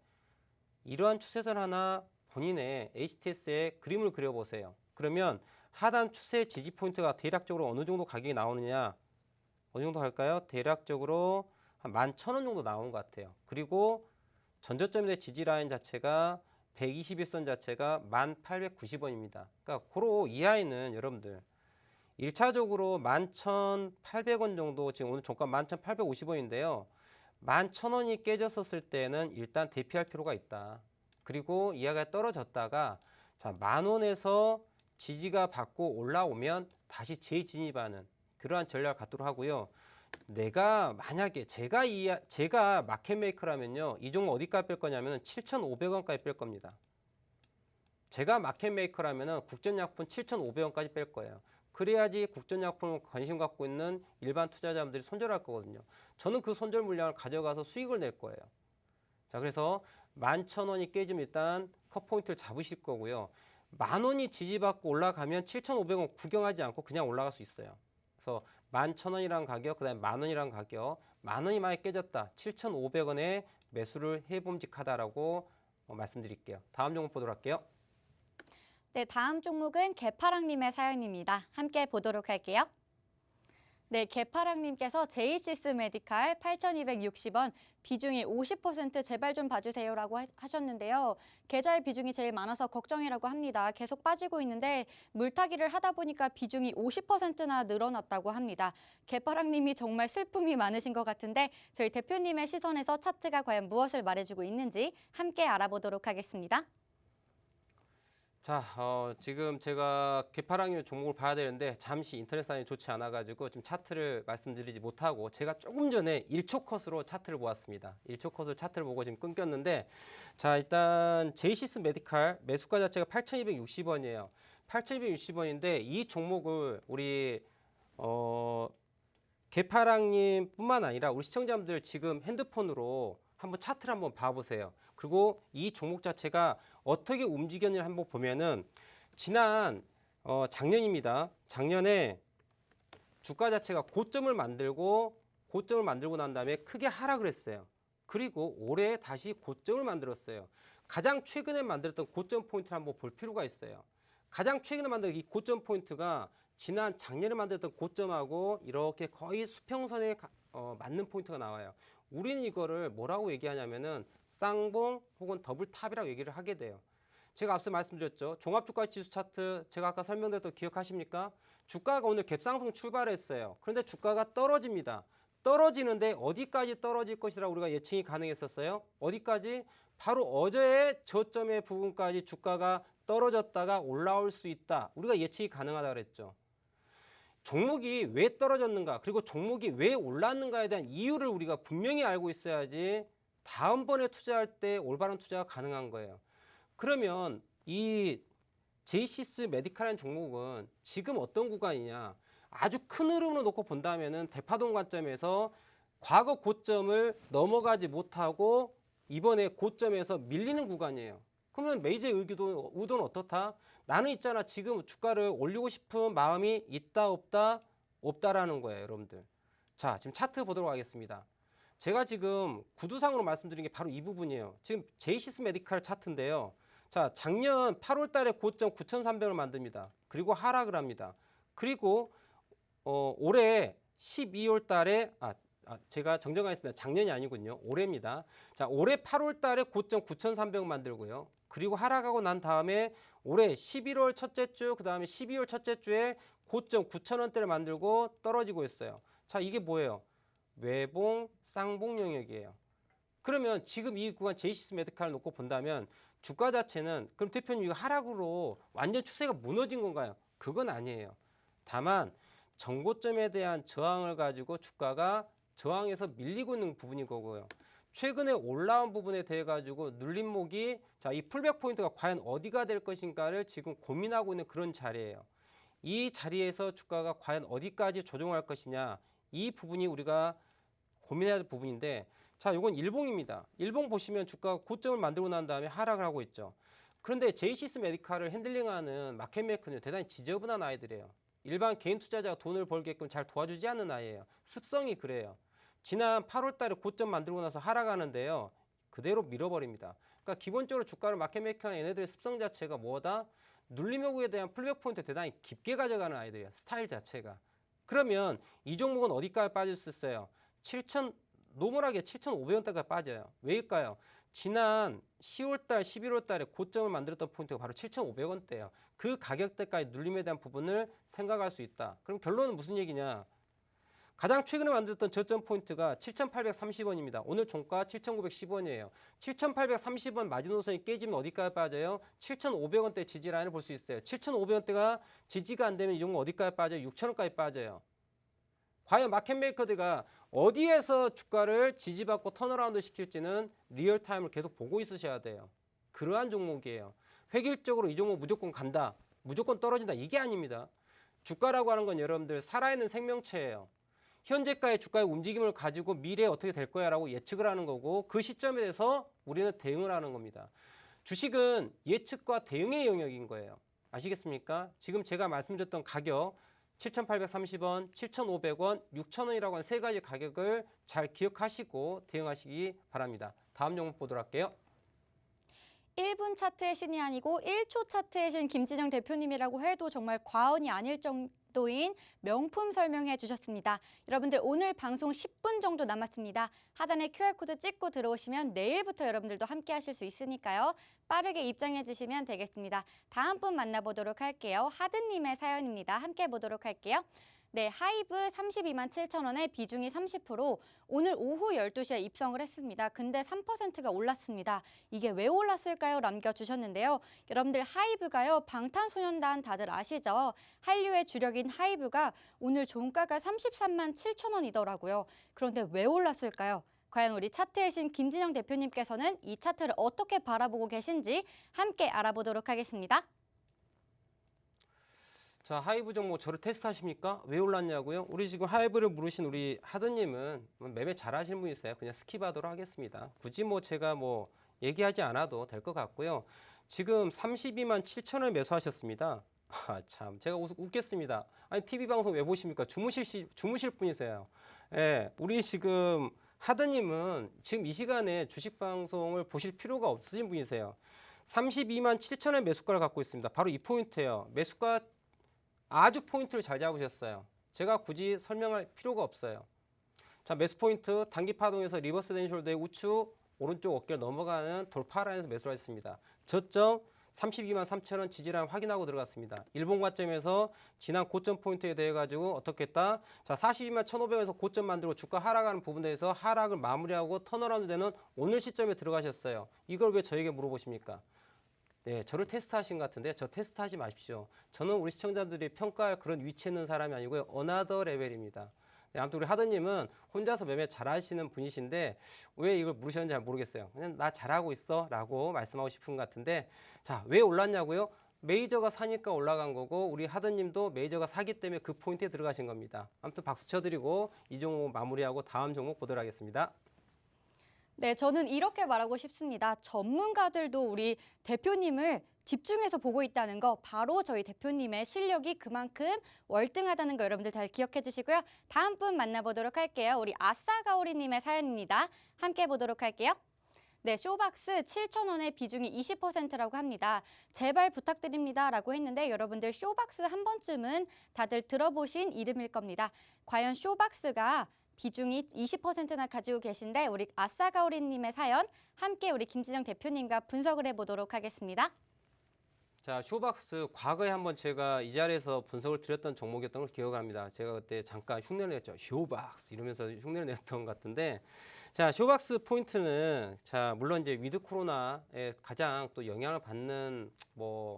이러한 추세선 하나 본인의 HTS에 그림을 그려보세요. 그러면 하단 추세 지지 포인트가 대략적으로 어느 정도 가격이 나오느냐, 어느 정도 갈까요? 대략적으로 한 11,000원 정도 나오는 것 같아요. 그리고 전저점의 지지 라인 자체가 121선 자체가 1,890원입니다. 그러니까 고로 이 아이는 여러분들 1차적으로 11,800원 정도, 지금 오늘 종가 11,850원인데요. 11,000원이 깨졌었을 때는 일단 대피할 필요가 있다. 그리고 이하가 떨어졌다가 자, 10,000원에서 지지가 받고 올라오면 다시 재진입하는 그러한 전략을 갖도록 하고요. 내가 만약에 제가 마켓메이커라면요. 이 종목 어디까지 뺄 거냐면 7,500원까지 뺄 겁니다. 제가 마켓메이커라면 국전약품 7,500원까지 뺄 거예요. 그래야지 국전약품을 관심 갖고 있는 일반 투자자분들이 손절할 거거든요. 저는 그 손절 물량을 가져가서 수익을 낼 거예요. 자, 그래서 11,000원이 깨지면 일단 컷 포인트를 잡으실 거고요. 10,000원이 지지받고 올라가면 7,500원 구경하지 않고 그냥 올라갈 수 있어요. 그래서 11,000원이란 가격, 그다음에 10,000원이란 가격, 10,000원이 많이 깨졌다. 7,500원에 매수를 해봄직하다라고 말씀드릴게요. 다음 종목 보도록 할게요. 네, 다음 종목은 개파랑님의 사연입니다. 함께 보도록 할게요. 네, 개파랑님께서 제이시스 메디칼 8,260원, 비중이 50% 제발 좀 봐주세요라고 하셨는데요. 계좌의 비중이 제일 많아서 걱정이라고 합니다. 계속 빠지고 있는데 물타기를 하다 보니까 비중이 50%나 늘어났다고 합니다. 개파랑님이 정말 슬픔이 많으신 것 같은데 저희 대표님의 시선에서 차트가 과연 무엇을 말해주고 있는지 함께 알아보도록 하겠습니다. 자, 지금 제가 개파랑유 종목을 봐야 되는데 잠시 인터넷 상황이 좋지 않아가지고 지금 차트를 말씀드리지 못하고 제가 조금 전에 1초 컷으로 차트를 보았습니다. 1초 컷으로 차트를 보고 지금 끊겼는데, 자, 일단 제이시스 메디칼 매수가 자체가 8,260원이에요. 8,260원인데 이 종목을 우리 개파랑님 뿐만 아니라 우리 시청자분들 지금 핸드폰으로 한번 차트를 한번 봐보세요. 그리고 이 종목 자체가 어떻게 움직였는지 한번 보면은 지난 작년입니다. 작년에 주가 자체가 고점을 만들고 난 다음에 크게 하락을 했어요. 그리고 올해 다시 고점을 만들었어요. 가장 최근에 만들었던 고점 포인트를 한번 볼 필요가 있어요. 가장 최근에 만든 이 고점 포인트가 지난 작년에 만들었던 고점하고 이렇게 거의 수평선에 맞는 포인트가 나와요. 우리는 이거를 뭐라고 얘기하냐면은 쌍봉 혹은 더블탑이라고 얘기를 하게 돼요. 제가 앞서 말씀드렸죠. 종합주가지수 차트 제가 아까 설명드렸던 기억하십니까? 주가가 오늘 갭상승 출발했어요. 그런데 주가가 떨어집니다. 떨어지는데 어디까지 떨어질 것이라고 우리가 예측이 가능했었어요? 어디까지? 바로 어제의 저점의 부분까지 주가가 떨어졌다가 올라올 수 있다. 우리가 예측이 가능하다고 그랬죠. 종목이 왜 떨어졌는가, 그리고 종목이 왜 올랐는가에 대한 이유를 우리가 분명히 알고 있어야지 다음번에 투자할 때 올바른 투자가 가능한 거예요. 그러면 이 제이시스 메디칼이라는 종목은 지금 어떤 구간이냐, 아주 큰 흐름으로 놓고 본다면은 대파동 관점에서 과거 고점을 넘어가지 못하고 이번에 고점에서 밀리는 구간이에요. 그러면 메이저의 의도는 어떻다? 나는 있잖아, 지금 주가를 올리고 싶은 마음이 있다 없다? 없다라는 거예요, 여러분들. 자, 지금 차트 보도록 하겠습니다. 제가 지금 구두상으로 말씀드린 게 바로 이 부분이에요. 지금 제이시스 메디칼 차트인데요. 자, 작년 8월 달에 고점 9,300을 만듭니다. 그리고 하락을 합니다. 그리고 올해 12월 달에 제가 정정하겠습니다. 작년이 아니군요. 올해입니다. 자, 올해 8월 달에 고점 9,300 만들고요. 그리고 하락하고 난 다음에 올해 11월 첫째 주, 그 다음에 12월 첫째 주에 고점 9,000원대를 만들고 떨어지고 있어요. 자, 이게 뭐예요? 외봉, 쌍봉 영역이에요. 그러면 지금 이 구간 제이시스 메디칼을 놓고 본다면 주가 자체는, 그럼 대표님 이거 하락으로 완전 추세가 무너진 건가요? 그건 아니에요. 다만 정고점에 대한 저항을 가지고 주가가 저항에서 밀리고 있는 부분인 거고요. 최근에 올라온 부분에 대해 가지고 눌림목이, 자, 이 풀백 포인트가 과연 어디가 될 것인가를 지금 고민하고 있는 그런 자리예요. 이 자리에서 주가가 과연 어디까지 조정할 것이냐, 이 부분이 우리가 고민해야 될 부분인데, 자, 이건 일봉입니다. 일봉 보시면 주가가 고점을 만들고 난 다음에 하락을 하고 있죠. 그런데 제이시스 메디칼을 핸들링하는 마켓메이커는 대단히 지저분한 아이들이에요. 일반 개인 투자자가 돈을 벌게끔 잘 도와주지 않는 아이예요. 습성이 그래요. 지난 8월 달에 고점 만들고 나서 하락하는데요, 그대로 밀어버립니다. 그러니까 기본적으로 주가를 마켓메이커는 얘네들의 습성 자체가 뭐다? 눌림목에 대한 풀백 포인트 대단히 깊게 가져가는 아이들이에요. 스타일 자체가. 그러면 이 종목은 어디까지 빠질 수 있어요? 노멀하게 7,500원대까지 빠져요. 왜일까요? 지난 10월달, 11월달에 고점을 만들었던 포인트가 바로 7,500원대예요. 그 가격대까지 눌림에 대한 부분을 생각할 수 있다. 그럼 결론은 무슨 얘기냐? 가장 최근에 만들었던 저점 포인트가 7,830원입니다. 오늘 종가 7,910원이에요. 7,830원 마지노선이 깨지면 어디까지 빠져요? 7,500원대 지지 라인을 볼 수 있어요. 7,500원대가 지지가 안 되면 이 종목 어디까지 빠져요? 6,000원까지 빠져요. 과연 마켓메이커들가 어디에서 주가를 지지받고 턴어라운드 시킬지는 리얼타임을 계속 보고 있으셔야 돼요. 그러한 종목이에요. 획일적으로 이 종목 무조건 간다, 무조건 떨어진다, 이게 아닙니다. 주가라고 하는 건 여러분들 살아있는 생명체예요. 현재가의 주가의 움직임을 가지고 미래에 어떻게 될 거야라고 예측을 하는 거고 그 시점에 대해서 우리는 대응을 하는 겁니다. 주식은 예측과 대응의 영역인 거예요. 아시겠습니까? 지금 제가 말씀드렸던 가격 7,830원, 7,500원, 6,000원이라고 하는 세 가지 가격을 잘 기억하시고 대응하시기 바랍니다. 다음 종목 보도록 할게요. 1분 차트의 신이 아니고 1초 차트의 신 김진영 대표님이라고 해도 정말 과언이 아닐 정도인 명품 설명해 주셨습니다. 여러분들 오늘 방송 10분 정도 남았습니다. 하단에 QR코드 찍고 들어오시면 내일부터 여러분들도 함께 하실 수 있으니까요. 빠르게 입장해 주시면 되겠습니다. 다음 분 만나보도록 할게요. 하드님의 사연입니다. 함께 보도록 할게요. 네, 하이브 32만 7천 원에 비중이 30%, 오늘 오후 12시에 입성을 했습니다. 근데 3%가 올랐습니다. 이게 왜 올랐을까요? 남겨주셨는데요. 여러분들 하이브가요, 방탄소년단 다들 아시죠? 한류의 주력인 하이브가 오늘 종가가 33만 7천 원이더라고요. 그런데 왜 올랐을까요? 과연 우리 차트의 신 김진영 대표님께서는 이 차트를 어떻게 바라보고 계신지 함께 알아보도록 하겠습니다. 자, 하이브 종목 저를 테스트하십니까? 왜 올랐냐고요? 우리 지금 하이브를 물으신 우리 하드님은 매매 잘하시는 분이세요. 그냥 스킵하도록 하겠습니다. 굳이 제가 얘기하지 않아도 될 것 같고요. 지금 32만 7천 원 매수하셨습니다. 아, 참 제가 웃겠습니다. 아니 TV 방송 왜 보십니까? 주무실 분이세요. 예, 우리 지금 하드님은 지금 이 시간에 주식 방송을 보실 필요가 없으신 분이세요. 32만 7천 원 매수가를 갖고 있습니다. 바로 이 포인트예요. 매수가 아주 포인트를 잘 잡으셨어요. 제가 굳이 설명할 필요가 없어요. 자, 매수 포인트 단기 파동에서 리버스 댄숄더의 우측 오른쪽 어깨를 넘어가는 돌파 라인에서 매수를 했습니다. 저점 32만 3천 원 지지라인 확인하고 들어갔습니다. 일본 관점에서 지난 고점 포인트에 대해 가지고 어떻게 했다? 자, 42만 1,500에서 고점 만들고 주가 하락하는 부분에서 하락을 마무리하고 턴어라운드 되는 오늘 시점에 들어가셨어요. 이걸 왜 저에게 물어보십니까? 네, 저를 테스트하신 것 같은데 저 테스트하지 마십시오. 저는 우리 시청자들이 평가할 그런 위치에 있는 사람이 아니고요. 어나더 레벨입니다. 네, 아무튼 우리 하드님은 혼자서 매매 잘하시는 분이신데 왜 이걸 물으셨는지 잘 모르겠어요. 그냥 나 잘하고 있어 라고 말씀하고 싶은 것 같은데 자, 왜 올랐냐고요? 메이저가 사니까 올라간 거고 우리 하드님도 메이저가 사기 때문에 그 포인트에 들어가신 겁니다. 아무튼 박수 쳐드리고 이 종목 마무리하고 다음 종목 보도록 하겠습니다. 네, 저는 이렇게 말하고 싶습니다. 전문가들도 우리 대표님을 집중해서 보고 있다는 거, 바로 저희 대표님의 실력이 그만큼 월등하다는 거 여러분들 잘 기억해 주시고요. 다음 분 만나보도록 할게요. 우리 아싸가오리님의 사연입니다. 함께 보도록 할게요. 네, 쇼박스 7,000원의 비중이 20%라고 합니다. 제발 부탁드립니다 라고 했는데 여러분들 쇼박스 한 번쯤은 다들 들어보신 이름일 겁니다. 과연 쇼박스가 비중이 20%나 가지고 계신데 우리 아싸가오리님의 사연 함께 우리 김진영 대표님과 분석을 해보도록 하겠습니다. 자, 쇼박스 과거에 한번 제가 이 자리에서 분석을 드렸던 종목이었던 걸 기억합니다. 제가 그때 잠깐 흉내를 냈죠. 쇼박스 이러면서 흉내를 냈던 것 같은데 자, 쇼박스 포인트는 자, 물론 이제 위드 코로나에 가장 또 영향을 받는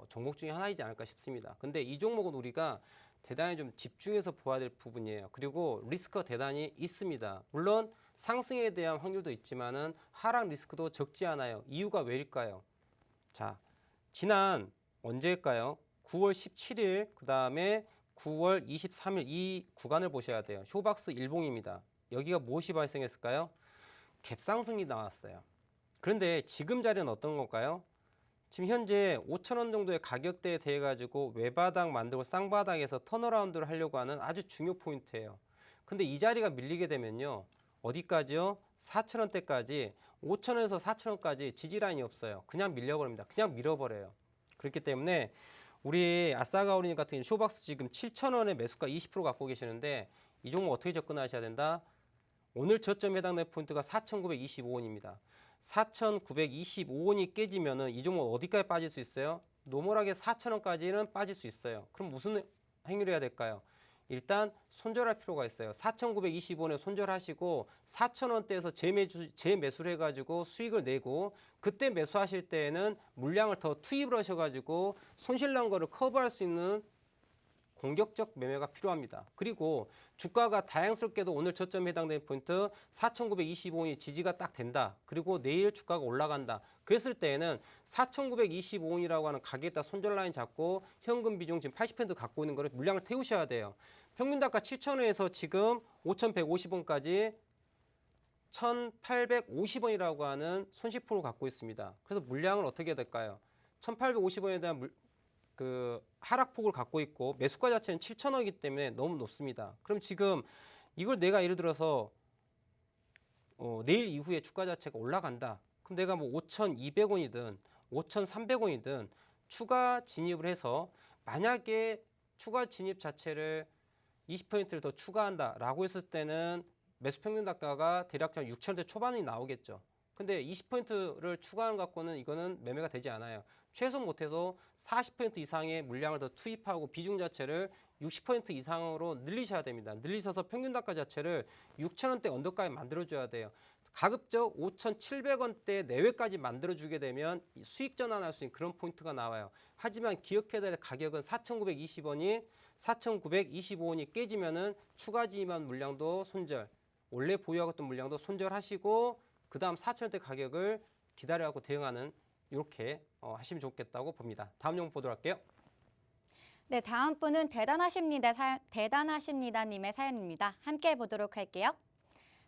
종목 중에 하나이지 않을까 싶습니다. 근데 이 종목은 우리가 대단히 좀 집중해서 보아야 될 부분이에요. 그리고 리스크가 대단히 있습니다. 물론 상승에 대한 확률도 있지만은 하락 리스크도 적지 않아요. 이유가 왜일까요? 자, 지난 언제일까요? 9월 17일, 그 다음에 9월 23일 이 구간을 보셔야 돼요. 쇼박스 일봉입니다. 여기가 무엇이 발생했을까요? 갭상승이 나왔어요. 그런데 지금 자리는 어떤 걸까요? 지금 현재 5,000원 정도의 가격대에 대해 가지고 외바닥 만들고 쌍바닥에서 턴어라운드를 하려고 하는 아주 중요 포인트예요. 근데 이 자리가 밀리게 되면요. 어디까지요? 4,000원대까지 5,000원에서 4,000원까지 지지라인이 없어요. 그냥 밀려버립니다. 그냥 밀어버려요. 그렇기 때문에 우리 아싸가오리님 같은 경우 쇼박스 지금 7,000원에 매수가 20% 갖고 계시는데 이 종목 어떻게 접근하셔야 된다? 오늘 저점에 해당되는 포인트가 4,925원입니다. 4,925원이 깨지면은 이 종목 어디까지 빠질 수 있어요? 노멀하게 4,000원까지는 빠질 수 있어요. 그럼 무슨 행위를 해야 될까요? 일단 손절할 필요가 있어요. 4,925원에 손절하시고 4,000원대에서 재매수를 해가지고 수익을 내고 그때 매수하실 때에는 물량을 더 투입을 하셔가지고 손실난 거를 커버할 수 있는 공격적 매매가 필요합니다. 그리고 주가가 다양스럽게도 오늘 저점에 해당되는 포인트 4,925원이 지지가 딱 된다. 그리고 내일 주가가 올라간다. 그랬을 때에는 4,925원이라고 하는 가격에다 손절 라인 잡고 현금 비중 지금 80% 갖고 있는 거를 물량을 태우셔야 돼요. 평균 단가 7,000원에서 지금 5,150원까지 1,850원이라고 하는 손실폭을 갖고 있습니다. 그래서 물량은 어떻게 될까요? 1,850원에 대한 하락폭을 갖고 있고 매수가 자체는 7,000원이기 때문에 너무 높습니다. 그럼 지금 이걸 내가 예를 들어서 내일 이후에 주가 자체가 올라간다. 그럼 내가 뭐 5,200원이든 5,300원이든 추가 진입을 해서 만약에 추가 진입 자체를 20%를 더 추가한다라고 했을 때는 매수 평균 단가가 대략 6,000원대 초반이 나오겠죠. 근데 20%를 추가하는 것 갖고는 이거는 매매가 되지 않아요. 최소 못해서 40% 이상의 물량을 더 투입하고 비중 자체를 60% 이상으로 늘리셔야 됩니다. 늘리셔서 평균 단가 자체를 6,000원대 언더가에 만들어줘야 돼요. 가급적 5,700원대 내외까지 만들어주게 되면 수익 전환할 수 있는 그런 포인트가 나와요. 하지만 기억해야 될 가격은 4,920원이 4,925원이 깨지면은 추가 진입한 물량도 손절, 원래 보유하고 있던 물량도 손절하시고 그 다음 4,000원대 가격을 기다려갖고 대응하는 이렇게 하시면 좋겠다고 봅니다. 다음 영상 보도록 할게요. 네, 다음 분은 대단하십니다님의 사연입니다. 함께 보도록 할게요.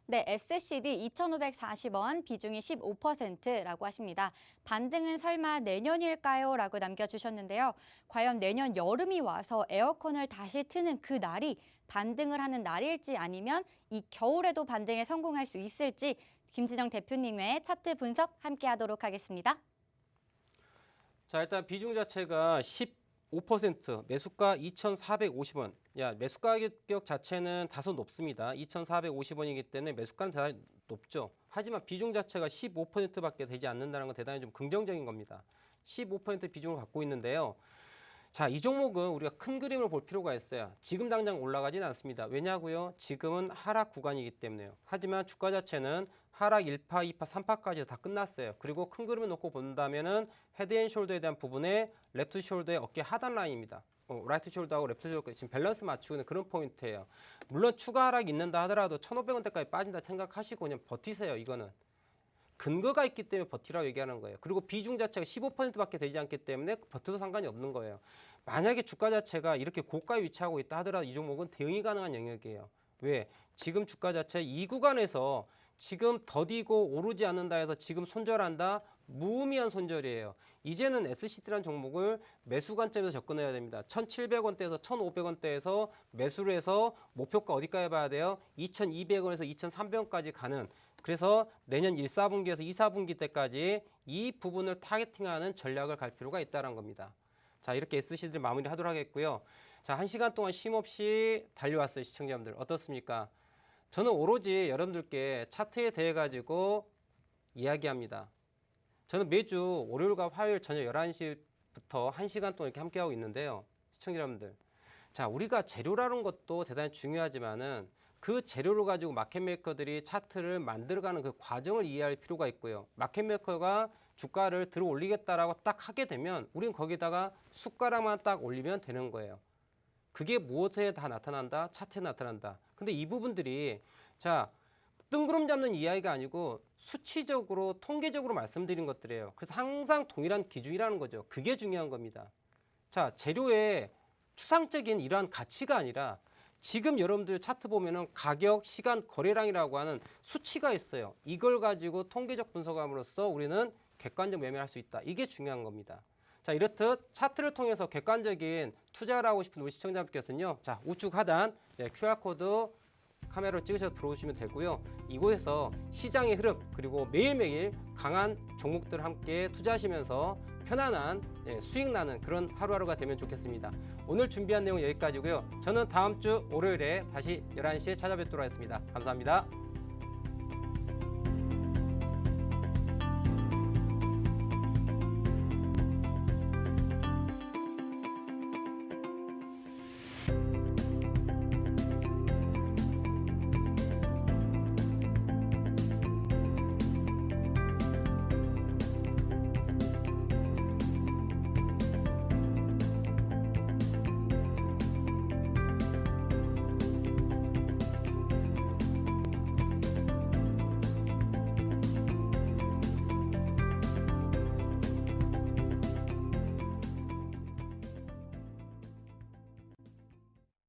네, SCD 2,540원, 비중이 15%라고 하십니다. 반등은 설마 내년일까요? 라고 남겨주셨는데요. 과연 내년 여름이 와서 에어컨을 다시 트는 그 날이 반등을 하는 날일지 아니면 이 겨울에도 반등에 성공할 수 있을지 김진영 대표님의 차트 분석 함께 하도록 하겠습니다. 자, 일단 비중 자체가 15%, 매수가 2,450원. 매수 가격 자체는 다소 높습니다. 2,450원이기 때문에 매수가는 대단히 높죠. 하지만 비중 자체가 15%밖에 되지 않는다는 건 대단히 좀 긍정적인 겁니다. 15% 비중을 갖고 있는데요. 자, 이 종목은 우리가 큰 그림을 볼 필요가 있어요. 지금 당장 올라가지는 않습니다. 왜냐고요? 지금은 하락 구간이기 때문에요. 하지만 주가 자체는 하락 1파, 2파, 3파까지 다 끝났어요. 그리고 큰 그림을 놓고 본다면은 헤드앤숄더에 대한 부분에 레프트 숄더의 어깨 하단 라인입니다. 라이트 숄더하고 레프트 숄더 지금 밸런스 맞추고 있는 그런 포인트예요. 물론 추가 하락이 있는다 하더라도 1,500원대까지 빠진다 생각하시고 그냥 버티세요. 이거는. 근거가 있기 때문에 버티라고 얘기하는 거예요. 그리고 비중 자체가 15%밖에 되지 않기 때문에 버텨도 상관이 없는 거예요. 만약에 주가 자체가 이렇게 고가에 위치하고 있다 하더라도 이 종목은 대응이 가능한 영역이에요. 왜? 지금 주가 자체 이 구간에서 지금 더디고 오르지 않는다 해서 지금 손절한다? 무의미한 손절이에요. 이제는 SCT라는 종목을 매수 관점에서 접근해야 됩니다. 1,700원대에서 1,500원대에서 매수를 해서 목표가 어디까지 봐야 돼요? 2,200원에서 2,300원까지 가는, 그래서 내년 1, 4분기에서 2, 4분기 때까지 이 부분을 타겟팅하는 전략을 갈 필요가 있다는 겁니다. 자, 이렇게 SCT를 마무리하도록 하겠고요. 자, 1시간 동안 쉼없이 달려왔어요. 시청자분들 어떻습니까? 저는 오로지 여러분들께 차트에 대해 가지고 이야기합니다. 저는 매주 월요일과 화요일 저녁 11시부터 1시간 동안 이렇게 함께하고 있는데요. 시청자 여러분들, 자, 우리가 재료라는 것도 대단히 중요하지만은 그 재료를 가지고 마켓메이커들이 차트를 만들어가는 그 과정을 이해할 필요가 있고요. 마켓메이커가 주가를 들어 올리겠다라고 딱 하게 되면 우리는 거기다가 숟가락만 딱 올리면 되는 거예요. 그게 무엇에 다 나타난다? 차트에 나타난다. 근데 이 부분들이 자, 뜬구름 잡는 이야기가 아니고 수치적으로 통계적으로 말씀드린 것들이에요. 그래서 항상 동일한 기준이라는 거죠. 그게 중요한 겁니다. 자, 재료의 추상적인 이러한 가치가 아니라 지금 여러분들 차트 보면은 가격, 시간, 거래량이라고 하는 수치가 있어요. 이걸 가지고 통계적 분석함으로써 우리는 객관적 매매를 할 수 있다. 이게 중요한 겁니다. 자, 이렇듯 차트를 통해서 객관적인 투자를 하고 싶은 우리 시청자분께서는요. 자, 우측 하단 QR코드 카메라로 찍으셔서 들어오시면 되고요. 이곳에서 시장의 흐름 그리고 매일매일 강한 종목들 함께 투자하시면서 편안한 수익 나는 그런 하루하루가 되면 좋겠습니다. 오늘 준비한 내용 여기까지고요. 저는 다음 주 월요일에 다시 11시에 찾아뵙도록 하겠습니다. 감사합니다.